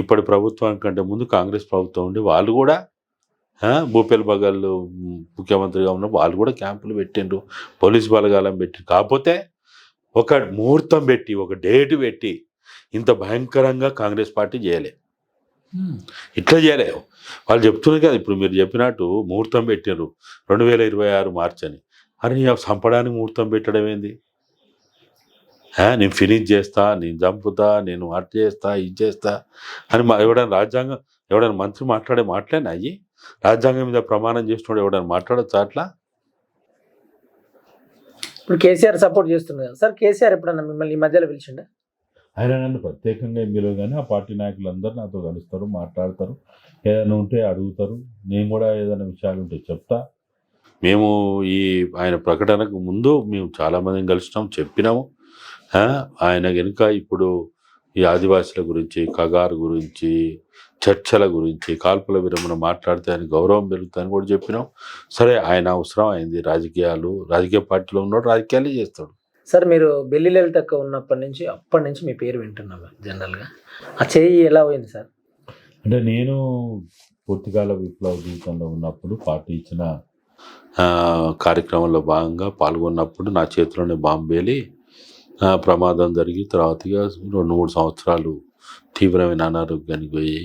ఇప్పటి ప్రభుత్వం కంటే ముందు కాంగ్రెస్ ప్రభుత్వం ఉండి వాళ్ళు కూడా భూపేల్ బగల్ ముఖ్యమంత్రిగా ఉన్న వాళ్ళు కూడా క్యాంపులు పెట్టిండ్రు, పోలీసు బలగాలం పెట్టిండ్రు. కాకపోతే ఒక ముహూర్తం పెట్టి, ఒక డేట్ పెట్టి ఇంత భయంకరంగా కాంగ్రెస్ పార్టీ చేయలే, ఇట్లా చేయలే. వాళ్ళు చెప్తున్నారు కదా, ఇప్పుడు మీరు చెప్పినట్టు ముహూర్తం పెట్టినారు 2026 మార్చి అని. అని చంపడానికి ముహూర్తం పెట్టడం ఏంది? నేను ఫినిష్ చేస్తా, నేను చంపుతా, నేను అటు చేస్తా, ఇది చేస్తా అని ఎవడైనా మంత్రి మాట్లాడేనా? అయ్యి రాజ్యాంగం మీద ప్రమాణం చేస్తున్నాడు ఎవడైనా మాట్లాడచ్చు అట్లా? ఇప్పుడు కేసీఆర్ సపోర్ట్ చేస్తున్నారు సార్. కేసీఆర్ ఎప్పుడన్నా మిమ్మల్ని ఈ మధ్యలో పిలిచిండా? ఆయన నన్ను ప్రత్యేకంగా పిలవదు, కానీ ఆ పార్టీ నాయకులందరూ నాతో కలుస్తారు, మాట్లాడతారు, ఏదైనా ఉంటే అడుగుతారు, నేను కూడా ఏదైనా విషయాలు ఉంటే చెప్తా. మేము ఆయన ప్రకటనకు ముందు మేము చాలామందిని కలిసినాం, చెప్పినాము. ఆయన కనుక ఇప్పుడు ఈ ఆదివాసుల గురించి, కగారు గురించి, చర్చల గురించి, కాల్పుల విరమణ మాట్లాడితే ఆయన గౌరవం పెరుగుతుందని కూడా చెప్పినాం. సరే, ఆయన అవసరం అయింది, రాజకీయ పార్టీలో ఉన్నాడు, రాజకీయాలే చేస్తాడు. సార్ మీరు బెల్లి లలితక్క ఉన్నప్పటి నుంచి అప్పటి నుంచి మీ పేరు వింటున్నాం జనరల్గా. ఆ చేయి ఎలా పోయింది సార్? అంటే నేను పూర్తికాల విప్లవ జీవితంలో ఉన్నప్పుడు పార్టీ ఇచ్చిన కార్యక్రమంలో భాగంగా పాల్గొన్నప్పుడు నా చేతిలోనే బాంబేలి ప్రమాదం జరిగి తర్వాతగా 2-3 సంవత్సరాలు తీవ్రమైన అనారోగ్యానికి పోయి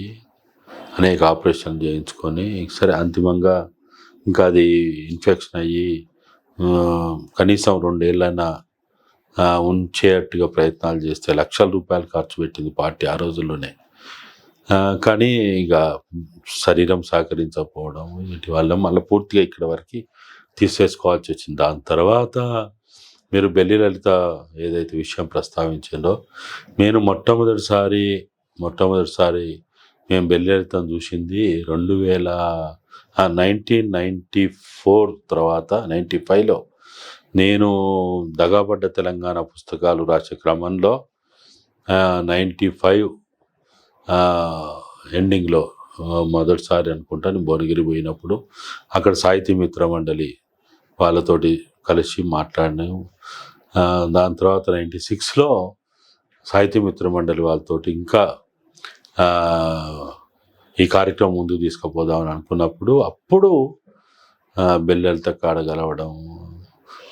అనేక ఆపరేషన్లు చేయించుకొని సరే అంతిమంగా ఇంకా అది ఇన్ఫెక్షన్ అయ్యి కనీసం 2 ఏళ్ళైనా ఉంచేట్టుగా ప్రయత్నాలు చేస్తే లక్షల రూపాయలు ఖర్చు పెట్టింది పార్టీ ఆ రోజుల్లోనే. కానీ ఇక శరీరం సహకరించకపోవడం వీటి వల్ల మళ్ళీ పూర్తిగా ఇక్కడ వరకు తీసేసుకోవాల్సి వచ్చింది. దాని తర్వాత మీరు బెల్లి లలిత ఏదైతే విషయం ప్రస్తావించిందో నేను మొట్టమొదటిసారి మేము బెల్లి లలితను చూసింది 1994 తర్వాత 95లో నేను దగాపడ్డ తెలంగాణ పుస్తకాలు రాసే క్రమంలో 95 ఎండింగ్లో మొదటిసారి అనుకుంటాను భువనగిరి పోయినప్పుడు అక్కడ సాహితీ మిత్ర మండలి వాళ్ళతోటి కలిసి మాట్లాడినాము. దాని తర్వాత 96లో సాహితీ మిత్ర మండలి వాళ్ళతోటి ఇంకా ఈ కార్యక్రమం ముందుకు తీసుకుపోదామని అనుకున్నప్పుడు అప్పుడు బెల్లి లలిత కాడ కలవడం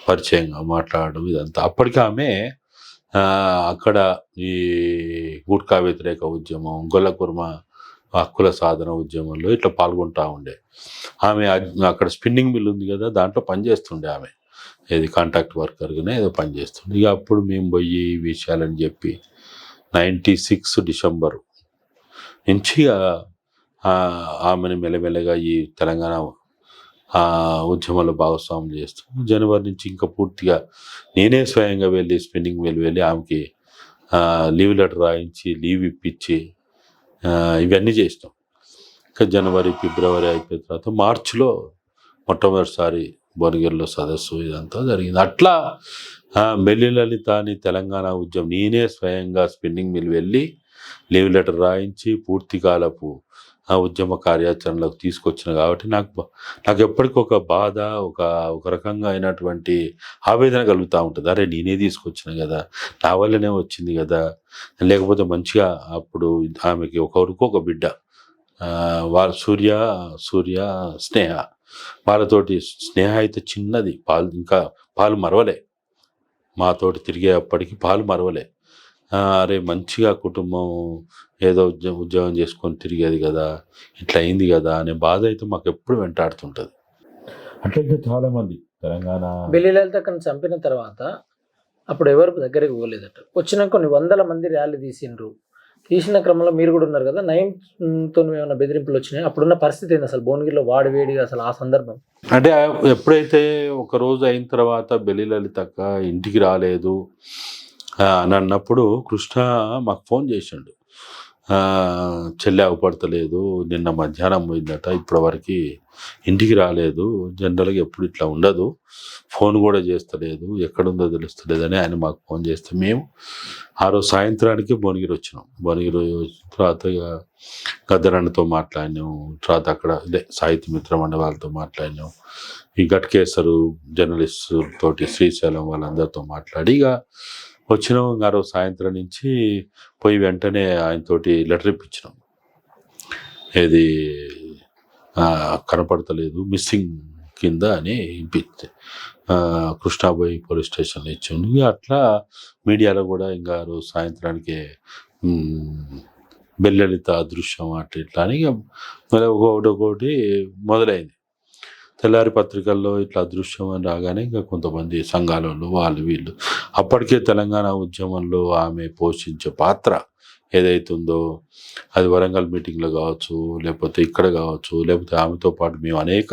పరిచయంగా మాట్లాడడం ఇదంతా. అప్పటికి ఆమె అక్కడ ఈ గుట్కా వ్యతిరేక ఉద్యమం గొల్ల కుర్మ హక్కుల సాధన ఉద్యమంలో ఇట్లా పాల్గొంటూ ఉండే. ఆమె అక్కడ స్పిన్నింగ్ మిల్ ఉంది కదా దాంట్లో పనిచేస్తుండే ఆమె ఏది కాంట్రాక్ట్ వర్కర్గానే ఏదో పనిచేస్తుండే. ఇక అప్పుడు మేము పోయి ఈ విషయాలని చెప్పి 96 డిసెంబర్ నుంచి ఆమెను మెల్లమెల్లగా ఈ తెలంగాణ ఉద్యమంలో భాగస్వామ్యం చేస్తూ జనవరి నుంచి ఇంకా పూర్తిగా నేనే స్వయంగా వెళ్ళి స్పిన్నింగ్ మిల్ వెళ్ళి ఆమెకి లీవ్ లెటర్ రాయించి లీవ్ ఇప్పించి ఇవన్నీ చేసినాం. ఇంకా జనవరి ఫిబ్రవరి అయిపోయిన తర్వాత మార్చిలో మొట్టమొదటిసారి భువనగిరిలో సదస్సు ఇదంతా జరిగింది. అట్లా బెల్లి లలిత అని తెలంగాణ ఉద్యమం నేనే స్వయంగా స్పిన్నింగ్ మిల్ వెళ్ళి లీవ్ లెటర్ రాయించి పూర్తికాలపు ఉద్యమ కార్యాచరణలోకి తీసుకొచ్చిన కాబట్టి నాకు ఎప్పటికీ ఒక బాధ ఒక రకంగా అయినటువంటి ఆవేదన కలుగుతూ ఉంటుంది. అరే నేనే తీసుకొచ్చిన కదా నా వల్లనే వచ్చింది కదా, లేకపోతే మంచిగా అప్పుడు ఆమెకి ఒక బిడ్డ వాళ్ళ సూర్య స్నేహ వాళ్ళతోటి స్నేహ అయితే చిన్నది పాలు మరవలే మాతోటి తిరిగేప్పటికి పాలు మరవలే. అరే మంచిగా కుటుంబం ఏదో ఉద్యోగం చేసుకొని తిరిగేది కదా ఇట్లా అయింది కదా అనే బాధ అయితే మాకు ఎప్పుడు వెంటాడుతుంటుంది. అట్లయితే చాలామంది తెలంగాణ బెల్లి లలితక్కను చంపిన తర్వాత అప్పుడు ఎవరు దగ్గరికి పోలేదట. వచ్చిన కొన్ని వందల మంది ర్యాలీ తీసిన క్రమంలో మీరు కూడా ఉన్నారు కదా, నయంతో ఏమైనా బెదిరింపులు వచ్చినాయి? అప్పుడున్న పరిస్థితి ఏంది అసలు భువనగిరిలో వాడివేడిగా అసలు ఆ సందర్భం? అంటే ఎప్పుడైతే ఒక రోజు అయిన తర్వాత బెల్లి లలితక్క ఇంటికి రాలేదు అని అన్నప్పుడు కృష్ణ మాకు ఫోన్ చేసిండు. చెల్లి అవపడతలేదు, నిన్న మధ్యాహ్నం పోయిందట, ఇప్పటివరకు ఇంటికి రాలేదు, జనరల్గా ఎప్పుడు ఇట్లా ఉండదు, ఫోన్ కూడా చేస్తలేదు, ఎక్కడుందో తెలుస్తలేదని ఆయన మాకు ఫోన్ చేస్తే మేము ఆ రోజు సాయంత్రానికి భువనగిరి వచ్చినాం. భువనగిరి తర్వాత గద్దరన్నతో మాట్లాడినాం, తర్వాత అక్కడ సాహిత్య మిత్ర మండలి వాళ్ళతో మాట్లాడినాం, ఈ గట్కేసరు జర్నలిస్ట్ తోటి శ్రీశైలం వాళ్ళందరితో మాట్లాడి ఇక వచ్చినాం. ఆ రోజు సాయంత్రం నుంచి పోయి వెంటనే ఆయనతోటి లెటర్ ఇప్పించినాం. ఏది కనపడతలేదు మిస్సింగ్ కింద అని ఇప్పిస్తే కృష్ణాబాయి పోలీస్ స్టేషన్లో ఇచ్చాను. అట్లా మీడియాలో కూడా ఇంకా రోజు సాయంత్రానికి బెల్లి లలిత అదృశ్యం అట్లా ఇట్లా అని ఒకటి మొదలైంది. తెల్లారి పత్రికల్లో ఇట్లా అదృశ్యం అని రాగానే ఇంకా కొంతమంది సంఘాల వాళ్ళు వీళ్ళు అప్పటికే తెలంగాణ ఉద్యమంలో ఆమె పోషించే పాత్ర ఏదైతుందో అది వరంగల్ మీటింగ్లో కావచ్చు, లేకపోతే ఇక్కడ కావచ్చు, లేకపోతే ఆమెతో పాటు మేము అనేక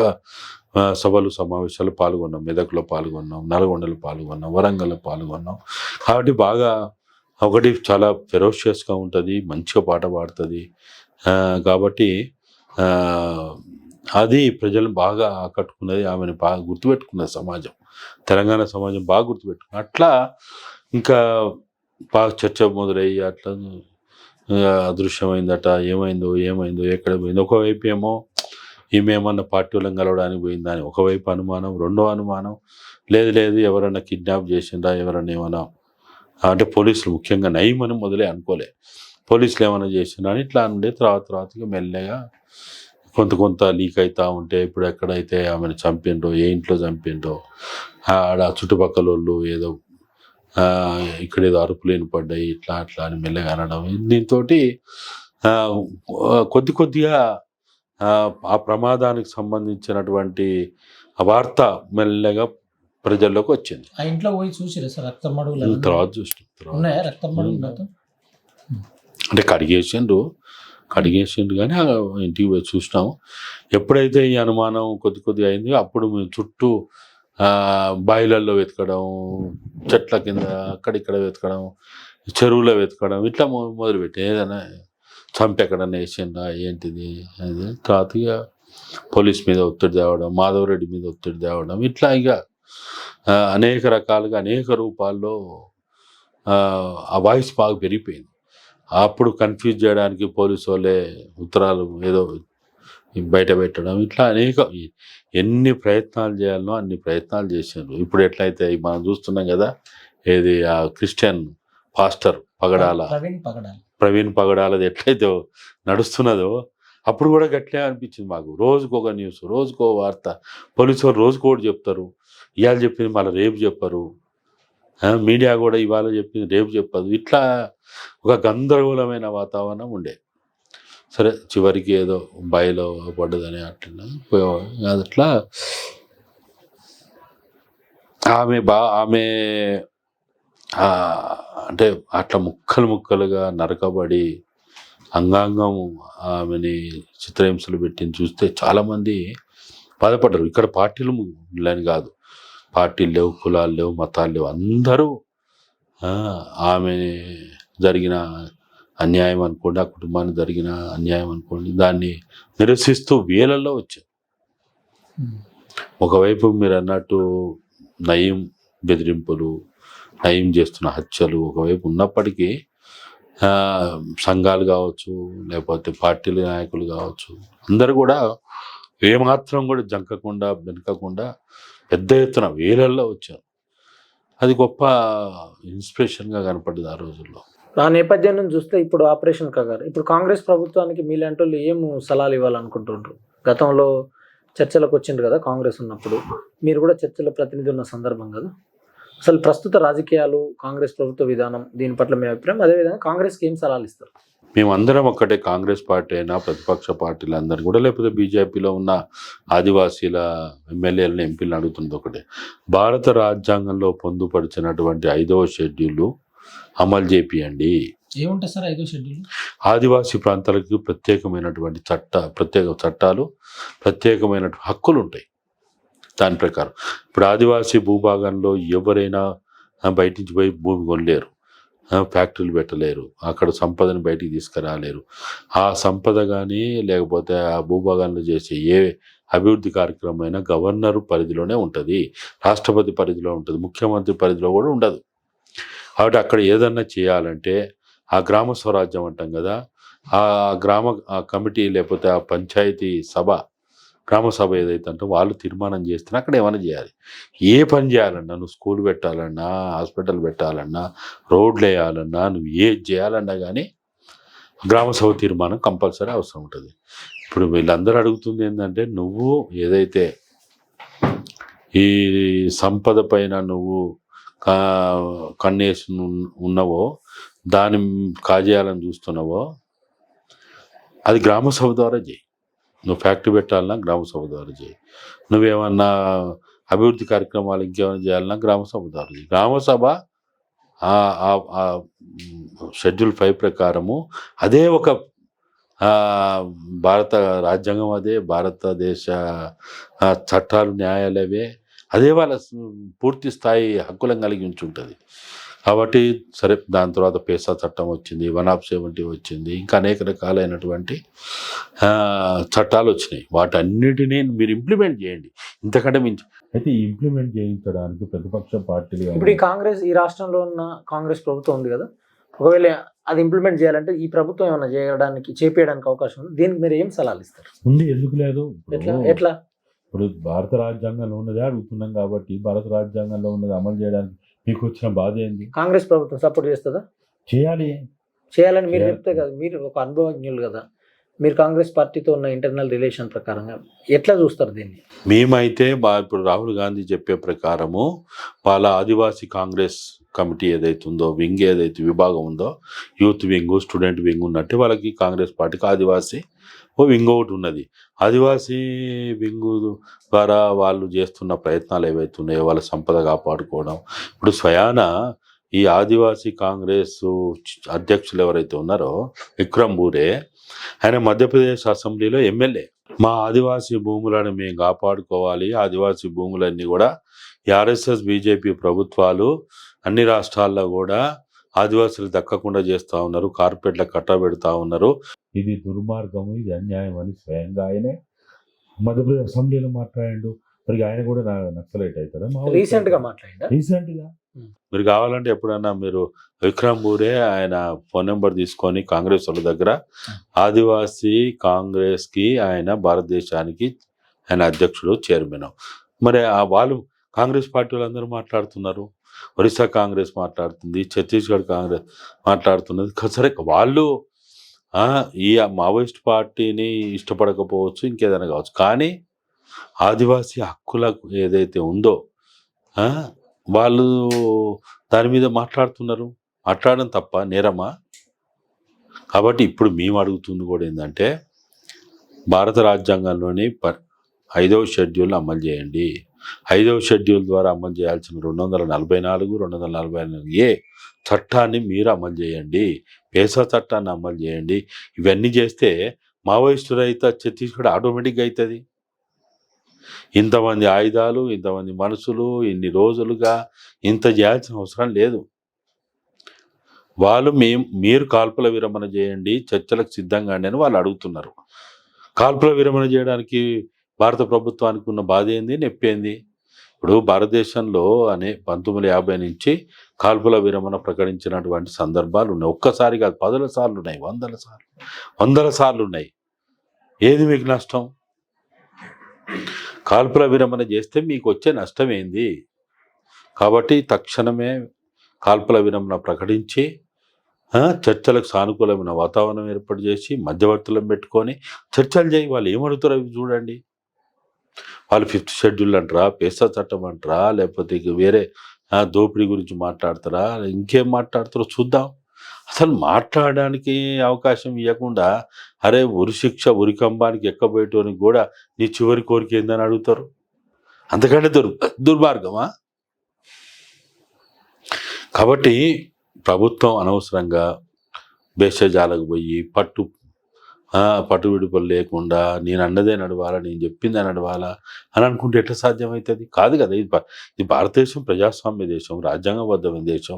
సభలు సమావేశాలు పాల్గొన్నాం. మెదక్లో పాల్గొన్నాం, నల్గొండలో పాల్గొన్నాం, వరంగల్లో పాల్గొన్నాం. కాబట్టి బాగా ఒకటి చాలా ఫెరోషియస్గా ఉంటుంది, మంచిగా పాట పాడుతుంది. కాబట్టి అది ప్రజలను బాగా ఆకట్టుకున్నది, ఆమెను బాగా గుర్తుపెట్టుకున్నది సమాజం, తెలంగాణ సమాజం బాగా గుర్తుపెట్టుకున్నది. అట్లా ఇంకా బాగా చర్చ మొదలయ్యి అట్లా అదృశ్యమైందట, ఏమైందో ఎక్కడ పోయిందో. ఒకవైపు ఏమో ఈమె ఏమన్నా పార్టీ వాళ్ళని కలవడానికి పోయిందని ఒకవైపు అనుమానం, రెండో అనుమానం లేదు ఎవరన్నా కిడ్నాప్ చేసిందా, ఎవరన్నా ఏమన్నా అంటే పోలీసులు ముఖ్యంగా నయమని మొదలే అనుకోలే, పోలీసులు ఏమైనా చేసిందా అని ఇట్లా ఉండే. తర్వాతగా మెల్లగా కొంత లీక్ అవుతూ ఉంటే ఇప్పుడు ఎక్కడైతే ఆమెను చంపిండ్రో, ఏ ఇంట్లో చంపిండ్రో ఆడ చుట్టుపక్కల వాళ్ళు ఏదో ఇక్కడ ఏదో అరుపులు వినపడ్డాయి, ఇట్లా అని మెల్లగా అనడం, దీంతో కొద్దిగా ఆ ప్రమాదానికి సంబంధించినటువంటి వార్త మెల్లగా ప్రజల్లోకి వచ్చింది. ఆ ఇంట్లో పోయి చూసిరా సార్ రక్తం మడుగులు? తర్వాత చూసినాం. ఉన్నాయా రక్తం మడుగులు? అంటే కడిగేసిండ్రు కానీ ఇంటికి పోయి చూసినాము. ఎప్పుడైతే ఈ అనుమానం కొద్దిగా అయింది అప్పుడు మేము చుట్టూ బాయిలల్లో వెతకడం, చెట్ల కింద అక్కడిక్కడ వెతకడం, చెరువులో వెతకడం, ఇట్లా మొదలుపెట్టి ఏదైనా చంపి ఎక్కడన్నా వేసిందా ఏంటిది అది. తర్వాతగా పోలీస్ మీద ఒత్తిడి తేవడం, మాధవరెడ్డి మీద ఒత్తిడి తేవడం, ఇట్లా ఇక అనేక రకాలుగా అనేక రూపాల్లో ఆ వాయిస్ బాగా పెరిగిపోయింది. అప్పుడు కన్ఫ్యూజ్ చేయడానికి పోలీసు వాళ్ళే ఉత్తరాలు ఏదో బయట పెట్టడం, ఇట్లా ఎన్ని ప్రయత్నాలు చేయాలనో అన్ని ప్రయత్నాలు చేశారు. ఇప్పుడు ఎట్లయితే మనం చూస్తున్నాం కదా, ఏది ఆ క్రిస్టియన్ పాస్టర్ ప్రవీణ్ పగడాలది ఎట్లయితే నడుస్తున్నదో అప్పుడు కూడా గట్లే అనిపించింది మాకు. రోజుకో న్యూస్, రోజుకో వార్త, పోలీసు వాళ్ళు రోజుకోటి చెప్తారు, ఇవాళ చెప్పింది మళ్ళీ రేపు చెప్పరు, మీడియా కూడా ఇవాళ చెప్పింది రేపు చెప్పదు, ఇట్లా ఒక గందరగోళమైన వాతావరణం ఉండే. సరే చివరికి ఏదో బాయిలో పడ్డదని అట్లా అట్లా ఆమె అంటే అట్లా ముక్కలుగా నరకబడి అంగాంగం ఆమెని చిత్రహింసలు పెట్టింది చూస్తే చాలామంది బాధపడ్డారు. ఇక్కడ పార్టీలు లేని కాదు, పార్టీలు లేవు, కులాలు లేవు, మతాలు లేవు, అందరూ ఆమె జరిగిన అన్యాయం అనుకోండి, ఆ కుటుంబానికి జరిగిన అన్యాయం అనుకోండి, దాన్ని నిరసిస్తూ వేలల్లో వచ్చారు. ఒకవైపు మీరు అన్నట్టు నయీం బెదిరింపులు, నయీం చేస్తున్న హత్యలు ఒకవైపు ఉన్నప్పటికీ సంఘాలు కావచ్చు, లేకపోతే పార్టీల నాయకులు కావచ్చు, అందరూ కూడా ఏమాత్రం కూడా జంకకుండా వెనకకుండా పెద్ద ఎత్తున వేలల్లో వచ్చారు. అది గొప్ప ఇన్స్పిరేషన్గా కనపడ్డది ఆ రోజుల్లో. ఆ నేపథ్యం నుంచి చూస్తే ఇప్పుడు ఆపరేషన్ కగారు, ఇప్పుడు కాంగ్రెస్ ప్రభుత్వానికి మీలాంటి వాళ్ళు ఏం సలహాలు ఇవ్వాలనుకుంటుండ్రు? గతంలో చర్చలకు వచ్చిండ్రు కదా కాంగ్రెస్ ఉన్నప్పుడు, మీరు కూడా చర్చల ప్రతినిధి ఉన్న సందర్భం కదా, అసలు ప్రస్తుత రాజకీయాలు, కాంగ్రెస్ ప్రభుత్వ విధానం, దీని పట్ల మీ అభిప్రాయం, అదేవిధంగా కాంగ్రెస్కి ఏం సలహాలు ఇస్తారు? మేమందరం ఒక్కటే, కాంగ్రెస్ పార్టీ అయినా ప్రతిపక్ష పార్టీలు అందరూ కూడా, లేకపోతే బీజేపీలో ఉన్న ఆదివాసీల ఎమ్మెల్యేలను ఎంపీలను అడుగుతుంది ఒకటే, భారత రాజ్యాంగంలో పొందుపరిచినటువంటి 5వ షెడ్యూల్ అమలు చేపియండి. ఏముంటుంది సార్ 5వ షెడ్యూల్? ఆదివాసీ ప్రాంతాలకు ప్రత్యేకమైనటువంటి ప్రత్యేక చట్టాలు, ప్రత్యేకమైన హక్కులు ఉంటాయి. దాని ప్రకారం ఇప్పుడు ఆదివాసీ భూభాగంలో ఎవరైనా బయట నుంచి పోయి భూమి కొనలేరు, ఫ్యాక్టరీలు పెట్టలేరు, అక్కడ సంపదను బయటికి తీసుకురాలేరు. ఆ సంపద కానీ లేకపోతే ఆ భూభాగంలో చేసే ఏ అభివృద్ధి కార్యక్రమం అయినా గవర్నర్ పరిధిలోనే ఉంటుంది, రాష్ట్రపతి పరిధిలో ఉంటుంది, ముఖ్యమంత్రి పరిధిలో కూడా ఉండదు. కాబట్టి అక్కడ ఏదన్నా చేయాలంటే ఆ గ్రామ స్వరాజ్యం అంటాం కదా, ఆ కమిటీ లేకపోతే ఆ పంచాయతీ గ్రామ సభ ఏదైతే అంటే వాళ్ళు తీర్మానం చేస్తున్నా అక్కడ ఏమైనా చేయాలి. ఏ పని చేయాలన్నా, నువ్వు స్కూల్ పెట్టాలన్నా, హాస్పిటల్ పెట్టాలన్నా, రోడ్లు వేయాలన్నా, నువ్వు ఏది చేయాలన్నా కానీ గ్రామ సభ తీర్మానం కంపల్సరీ అవసరం ఉంటుంది. ఇప్పుడు వీళ్ళందరూ అడుగుతుంది ఏంటంటే, నువ్వు ఏదైతే ఈ సంపద పైన నువ్వు కన్నేసి ఉన్నావో, దాన్ని కాజేయాలని చూస్తున్నావో, అది గ్రామ సభ ద్వారా చేయి. నువ్వు ఫ్యాక్టరీ పెట్టాలన్నా గ్రామ సభ ద్వారా చేయి, నువ్వేమన్నా అభివృద్ధి కార్యక్రమాలు ఇంకేమైనా చేయాలన్నా గ్రామ సభ ద్వారా చేయి. గ్రామ సభ షెడ్యూల్ 5 ప్రకారము అదే ఒక భారత రాజ్యాంగం, అదే భారతదేశ చట్టాలు, న్యాయాలయవే, అదే వాళ్ళ పూర్తి స్థాయి హక్కులను కలిగి ఉంచుంటుంది. కాబట్టి సరే, దాని తర్వాత పేసా చట్టం వచ్చింది, 170 వచ్చింది, ఇంకా అనేక రకాలైనటువంటి చట్టాలు వచ్చినాయి. వాటన్నిటినీ మీరు ఇంప్లిమెంట్ చేయండి, ఇంతకంటే మించి అయితే ఇంప్లిమెంట్ చేయించడానికి ప్రతిపక్ష పార్టీలు, ఇప్పుడు ఈ రాష్ట్రంలో ఉన్న కాంగ్రెస్ ప్రభుత్వం ఉంది కదా, ఒకవేళ అది ఇంప్లిమెంట్ చేయాలంటే ఈ ప్రభుత్వం ఏమైనా చేపించడానికి అవకాశం ఉంది. దీనికి మీరు ఏం సలహాలు ఇస్తారు? ఉంది, ఎందుకు లేదు? ఎట్లా ఎట్లా ఇప్పుడు భారత రాజ్యాంగంలో ఉన్నదే అడుగుతున్నాం కాబట్టి భారత రాజ్యాంగంలో ఉన్నది అమలు చేయడానికి మీకు వచ్చిన బాధ ఏంది? కాంగ్రెస్ ప్రభుత్వం సపోర్ట్ చేస్తుందా? చేయాలని మీరు చెప్తే కదా, మీరు ఒక అనుభవజ్ఞులు కదా, మీరు కాంగ్రెస్ పార్టీతో ఉన్న ఇంటర్నల్ రిలేషన్ ప్రకారంగా ఎట్లా చూస్తారు దీన్ని? మేమైతే ఇప్పుడు రాహుల్ గాంధీ చెప్పే ప్రకారము వాళ్ళ ఆదివాసీ కాంగ్రెస్ కమిటీ ఏదైతే ఉందో, వింగ్ ఏదైతే విభాగం ఉందో, యూత్ వింగ్, స్టూడెంట్ వింగ్ ఉన్నట్టు వాళ్ళకి కాంగ్రెస్ పార్టీకి ఆదివాసీ ఓ వింగ్ ఒకటి ఉన్నది. ఆదివాసీ వింగు ద్వారా వాళ్ళు చేస్తున్న ప్రయత్నాలు ఏవైతే ఉన్నాయో వాళ్ళ సంపద కాపాడుకోవడం. ఇప్పుడు స్వయాన ఈ ఆదివాసీ కాంగ్రెస్ అధ్యక్షులు ఎవరైతే ఉన్నారో విక్రమ్ బూరే, ఆయన మధ్యప్రదేశ్ అసెంబ్లీలో ఎమ్మెల్యే. మా ఆదివాసీ భూములను మేము కాపాడుకోవాలి, ఆదివాసీ భూములన్నీ కూడా ఈ ఆర్ఎస్ఎస్ బీజేపీ ప్రభుత్వాలు అన్ని రాష్ట్రాల్లో కూడా ఆదివాసులు దక్కకుండా చేస్తూ ఉన్నారు, కార్పొరేట్లకు కట్టబెడతా ఉన్నారు, ఇది దుర్మార్గము, ఇది అన్యాయం అని స్వయంగా ఆయనే మధ్యప్రదేశ్ అసెంబ్లీలో మాట్లాడాడు. మరి ఆయన కూడా నక్సలైట్ అవుతారా? రీసెంట్గా మీరు కావాలంటే ఎప్పుడన్నా మీరు విక్రమ్ బూరే ఆయన ఫోన్ నెంబర్ తీసుకొని కాంగ్రెస్ వాళ్ళ దగ్గర, ఆదివాసీ కాంగ్రెస్కి ఆయన భారతదేశానికి ఆయన అధ్యక్షుడు, చైర్మన్. మరి వాళ్ళు కాంగ్రెస్ పార్టీ వాళ్ళందరూ మాట్లాడుతున్నారు, ఒరిస్సా కాంగ్రెస్ మాట్లాడుతుంది, ఛత్తీస్గఢ్ కాంగ్రెస్ మాట్లాడుతున్నది. సరే, వాళ్ళు ఈ మావోయిస్ట్ పార్టీని ఇష్టపడకపోవచ్చు, ఇంకేదైనా కావచ్చు, కానీ ఆదివాసీ హక్కులకు ఏదైతే ఉందో వాళ్ళు దాని మీద మాట్లాడుతున్నారు. మాట్లాడడం తప్ప నేరమా? కాబట్టి ఇప్పుడు మేము అడుగుతుంది కూడా ఏంటంటే, భారత రాజ్యాంగంలోని 5వ షెడ్యూల్ అమలు చేయండి. 5వ షెడ్యూల్ ద్వారా అమలు చేయాల్సిన 244, 244A చట్టాన్ని మీరు అమలు చేయండి. పేసా చట్టాన్ని అమలు చేయండి. ఇవన్నీ చేస్తే మావోయిస్టు రహిత ఛత్తీస్గఢ్ ఆటోమేటిక్గా అవుతుంది. ఇంతమంది ఆయుధాలు, ఇంతమంది మనుషులు, ఇన్ని రోజులుగా ఇంత చేయాల్సిన అవసరం లేదు. వాళ్ళు మీరు కాల్పుల విరమణ చేయండి, చర్చలకు సిద్ధంగా అని వాళ్ళు అడుగుతున్నారు. కాల్పుల విరమణ చేయడానికి భారత ప్రభుత్వానికి ఉన్న బాధ ఏంది, నొప్పి ఏంది? ఇప్పుడు భారతదేశంలో 1950 నుంచి కాల్పుల విరమణ ప్రకటించినటువంటి సందర్భాలు ఉన్నాయి. ఒక్కసారి కాదు, 10ల సార్లు ఉన్నాయి, 100ల సార్లు ఉన్నాయి. ఏది మీకు నష్టం? కాల్పుల విరమణ చేస్తే మీకు వచ్చే నష్టం ఏంది? కాబట్టి తక్షణమే కాల్పుల విరమణ ప్రకటించి చర్చలకు సానుకూలమైన వాతావరణం ఏర్పాటు చేసి మధ్యవర్తులను పెట్టుకొని చర్చలు చేయి. వాళ్ళు ఏమడుగుతారో అవి చూడండి. వాళ్ళు 5th షెడ్యూల్ అంటారా, పేసా చట్టం అంటారా, లేకపోతే వేరే దోపిడీ గురించి మాట్లాడతారా, ఇంకేం మాట్లాడతారో చూద్దాం. అసలు మాట్లాడడానికి అవకాశం ఇవ్వకుండా, అరే ఉరిశిక్ష ఉరికంబానికి ఎక్కబోయేటోనికి కూడా నీ చివరి కోరిక ఏందని అడుగుతారు. అంతకంటే దుర్మార్గమా? కాబట్టి ప్రభుత్వం అనవసరంగా భేషజాలకు పోయి పట్టు విడుపులు లేకుండా నేను అన్నదే నడవాలా, నేను చెప్పిందే నడవాలా అని అనుకుంటే ఎట్లా సాధ్యమవుతుంది? కాదు కదా. ఇది భారతదేశం ప్రజాస్వామ్య దేశం, రాజ్యాంగబద్ధమైన దేశం.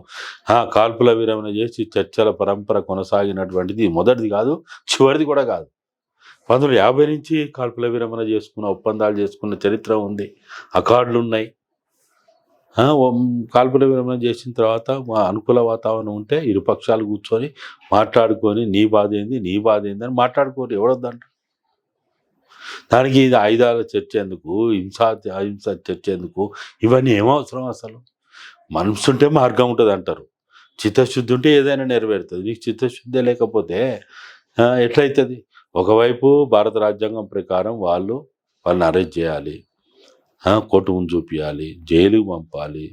కాల్పుల విరమణ చేసి చర్చల పరంపర కొనసాగినటువంటిది మొదటిది కాదు, చివరిది కూడా కాదు. 1950 నుంచి కాల్పుల విరమణ చేసుకున్న, ఒప్పందాలు చేసుకున్న చరిత్ర ఉంది, అకార్డులు ఉన్నాయి. కాల్పుల విరమణ చేసిన తర్వాత అనుకూల వాతావరణం ఉంటే ఇరుపక్షాలు కూర్చొని మాట్లాడుకొని నీ బాధ ఏంది అని మాట్లాడుకోరు. ఎవడొద్దంట? దానికి ఇది ఆయుధాల చర్చ ఎందుకు, అహింస చర్చ ఎందుకు? ఇవన్నీ ఏమవసరం? అసలు మనసు ఉంటే మార్గం ఉంటుంది అంటారు. చిత్తశుద్ధి ఉంటే ఏదైనా నెరవేరుతుంది. నీకు చిత్తశుద్ధి లేకపోతే ఎట్లయితుంది? ఒకవైపు భారత రాజ్యాంగం ప్రకారం వాళ్ళని అరెస్ట్ చేయాలి, కోర్టు ముందు చూపించాలి, జైలుకి పంపాలి,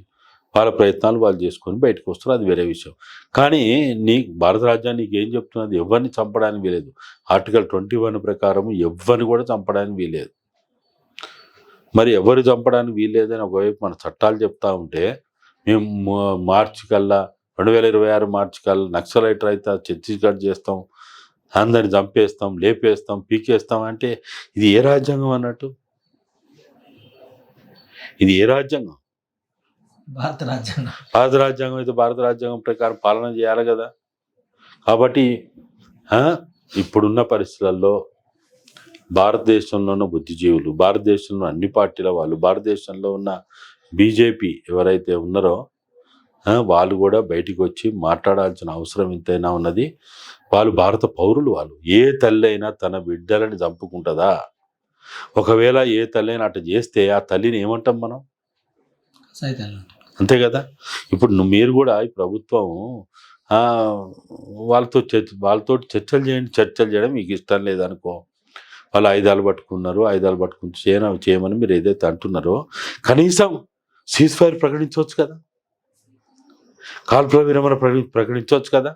వాళ్ళ ప్రయత్నాలు వాళ్ళు చేసుకొని బయటకు వస్తారు, అది వేరే విషయం. కానీ భారత రాజ్యాంగం నీకు ఏం చెప్తున్నది? ఎవరిని చంపడానికి వీలేదు. ఆర్టికల్ 21 ప్రకారం ఎవరిని కూడా చంపడానికి వీలేదు. మరి ఎవరు చంపడానికి వీల్లేదని ఒకవైపు మన చట్టాలు చెప్తా ఉంటే, మేము మార్చి కల్లా 2026 మార్చి కల్లా నక్సలైట్ రైతా ఛత్తీస్గఢ్ చేస్తాం, అందరిని చంపేస్తాం, లేపేస్తాం, పీకేస్తాం అంటే ఇది ఏ రాజ్యాంగం అన్నట్టు? ఇది ఏ రాజ్యాంగం? భారత రాజ్యాంగం. అయితే భారత రాజ్యాంగం ప్రకారం పాలన చేయాలి కదా. కాబట్టి ఇప్పుడున్న పరిస్థితులలో భారతదేశంలో ఉన్న బుద్ధిజీవులు, భారతదేశంలో అన్ని పార్టీల వాళ్ళు, భారతదేశంలో ఉన్న బీజేపీ ఎవరైతే ఉన్నారో వాళ్ళు కూడా బయటికి వచ్చి మాట్లాడాల్సిన అవసరం ఎంతైనా ఉన్నది. వాళ్ళు భారత పౌరులు. వాళ్ళు ఏ తల్లి అయినా తన బిడ్డలని చంపుకుంటుందా? ఒకవేళ ఏ తల్లి అయినా అటు చేస్తే ఆ తల్లిని ఏమంటాం మనం? అంతే కదా. ఇప్పుడు మీరు కూడా ఈ ప్రభుత్వం వాళ్ళతో చర్చలు చేయండి. చర్చలు చేయడం మీకు ఇష్టం లేదనుకో, వాళ్ళు ఆయుధాలు పట్టుకున్నారు, ఆయుధాలు పట్టుకుని చేయమని మీరు ఏదైతే అంటున్నారో కనీసం సీజ్ ఫైర్ ప్రకటించవచ్చు కదా, కాల్పుల విరమణ ప్రకటించవచ్చు కదా.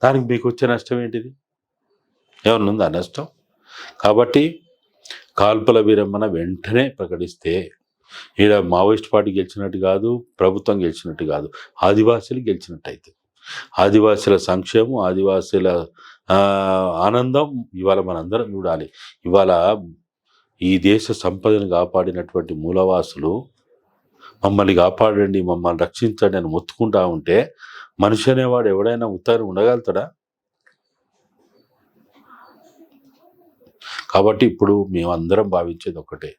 దానికి మీకు వచ్చే నష్టం ఏంటిది? ఏమన్నా ఉందా నష్టం? కాబట్టి కాల్పుల విరమణ వెంటనే ప్రకటిస్తే ఈడ మావోయిస్ట్ పార్టీ గెలిచినట్టు కాదు, ప్రభుత్వం గెలిచినట్టు కాదు, ఆదివాసీలు గెలిచినట్టు అయితే. ఆదివాసీల సంక్షేమం, ఆదివాసీల ఆనందం ఇవాళ మనందరం చూడాలి. ఇవాళ ఈ దేశ సంపదను కాపాడినటువంటి మూలవాసులు మమ్మల్ని కాపాడండి, మమ్మల్ని రక్షించండి అని మొత్తుకుంటా ఉంటే మనిషి అనేవాడు ఎవడైనా ఉత్తరం ఉండగలుగుతాడా? కాబట్టి ఇప్పుడు మేమందరం భావించేది ఒకటే,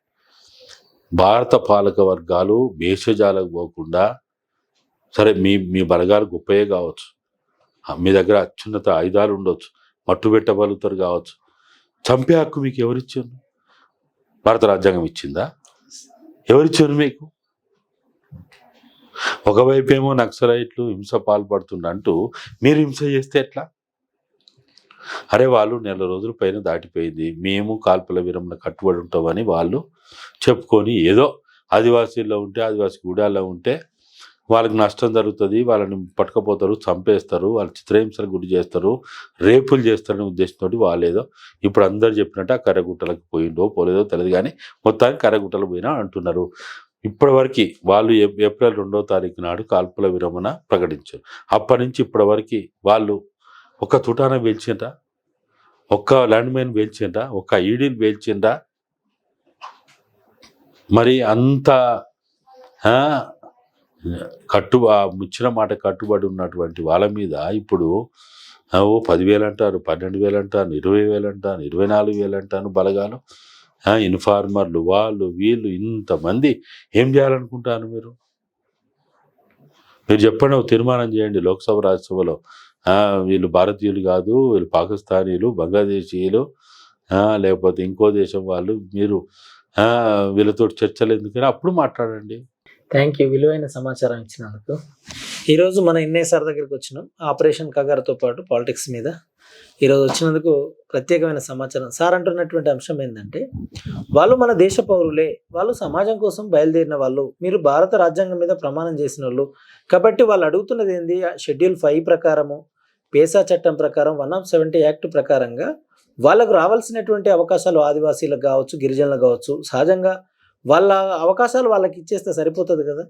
భారత పాలక వర్గాలు భేషజాలకు పోకుండా, సరే మీ బలగాలు గొప్పయే కావచ్చు, మీ దగ్గర అత్యున్నత ఆయుధాలు ఉండొచ్చు, మట్టు పెట్టగలుగుతారు కావచ్చు, చంపే హక్కు మీకు ఎవరిచ్చారు? భారత రాజ్యాంగం ఇచ్చిందా? ఎవరిచ్చారు మీకు? ఒకవైపు ఏమో నక్సలైట్లు హింస పాల్పడుతుండంటూ మీరు హింస చేస్తే ఎట్లా? అరే వాళ్ళు 4 రోజుల పైన దాటిపోయింది, మేము కాల్పుల విరమణ కట్టుబడి ఉంటామని వాళ్ళు చెప్పుకొని ఏదో ఆదివాసీల్లో ఉంటే, ఆదివాసీ గూడాల్లో ఉంటే వాళ్ళకి నష్టం జరుగుతుంది, వాళ్ళని పట్టుకపోతారు, చంపేస్తారు, వాళ్ళు చిత్రహింసలకు గురి చేస్తారు, రేపులు చేస్తారనే ఉద్దేశంతో వాళ్ళేదో ఇప్పుడు అందరు చెప్పినట్టు ఆ కర్రగుట్టలకు పోయిండో పోలేదో తెలియదు, కానీ మొత్తానికి కర్రగుట్టలు పోయినా అంటున్నారు. ఇప్పటివరకు వాళ్ళు ఏప్రిల్ 2వ తారీఖు నాడు కాల్పుల విరమణ ప్రకటించారు. అప్పటి నుంచి ఇప్పటివరకు వాళ్ళు ఒక్క తుటాన పేల్చిండ్రా? ఒక్క ల్యాండ్ మైన్ పేల్చిండ్రా? ఒక్క ఈడీని పేల్చిండ్రా? మరి అంత ముచ్చిన మాట కట్టుబడి ఉన్నటువంటి వాళ్ళ మీద ఇప్పుడు 10,000 అంటారు, 12,000 అంటారు, 20,000 అంటారు, 24,000 అంటారు బలగాలు, ఇన్ఫార్మర్లు, వాళ్ళు వీళ్ళు ఇంతమంది. ఏం చేయాలనుకుంటారు మీరు? మీరు చెప్పండి, ఒక తీర్మానం చేయండి లోక్సభ రాజ్యసభలో, వీళ్ళు భారతీయులు కాదు, వీళ్ళు పాకిస్తానీలు, బంగ్లాదేశీయులు, లేకపోతే ఇంకో దేశం వాళ్ళు, మీరు వీళ్ళతో చర్చలు ఎందుకని అప్పుడు మాట్లాడండి. థ్యాంక్ యూ, విలువైన సమాచారం ఇచ్చినందుకు. ఈరోజు మన ఎన్ఐ సార్ దగ్గరికి వచ్చినాం, ఆపరేషన్ కగారుతో పాటు పాలిటిక్స్ మీద. ఈరోజు వచ్చినందుకు ప్రత్యేకమైన సమాచారం. సార్ అంటున్నటువంటి అంశం ఏంటంటే, వాళ్ళు మన దేశ పౌరులే, వాళ్ళు సమాజం కోసం బయలుదేరిన వాళ్ళు, మీరు భారత రాజ్యాంగం మీద ప్రమాణం చేసిన వాళ్ళు కాబట్టి వాళ్ళు అడుగుతున్నది ఏంది? షెడ్యూల్ 5 ప్రకారము, పేసా చట్టం ప్రకారం, 170 యాక్ట్ ప్రకారంగా వాళ్ళకు రావాల్సినటువంటి అవకాశాలు ఆదివాసీలకు కావచ్చు, గిరిజనులకు కావచ్చు, సహజంగా వాళ్ళ అవకాశాలు వాళ్ళకి ఇచ్చేస్తే సరిపోతుంది కదా.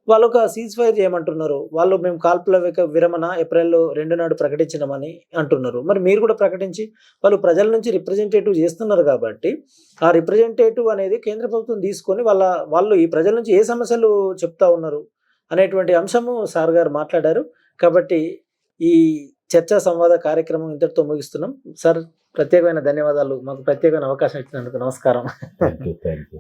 వాళ్ళు ఒక సీజ్ ఫైర్ చేయమంటున్నారు, వాళ్ళు మేము కాల్పుల విరమణ ఏప్రిల్ 2 నాడు ప్రకటించినామని అంటున్నారు. మరి మీరు కూడా ప్రకటించి వాళ్ళు ప్రజల నుంచి రిప్రజెంటేటివ్ చేస్తున్నారు కాబట్టి ఆ రిప్రజెంటేటివ్ అనేది కేంద్ర ప్రభుత్వం తీసుకొని వాళ్ళు ఈ ప్రజల నుంచి ఏ సమస్యలు చెప్తా ఉన్నారు అనేటువంటి అంశము సార్ గారు మాట్లాడారు. కాబట్టి ఈ చర్చా సంవాద కార్యక్రమం ఇంతటితో ముగిస్తున్నాం. సార్ ప్రత్యేకమైన ధన్యవాదాలు, మాకు ప్రత్యేకమైన అవకాశం ఇచ్చినందుకు. నమస్కారం. Thank you.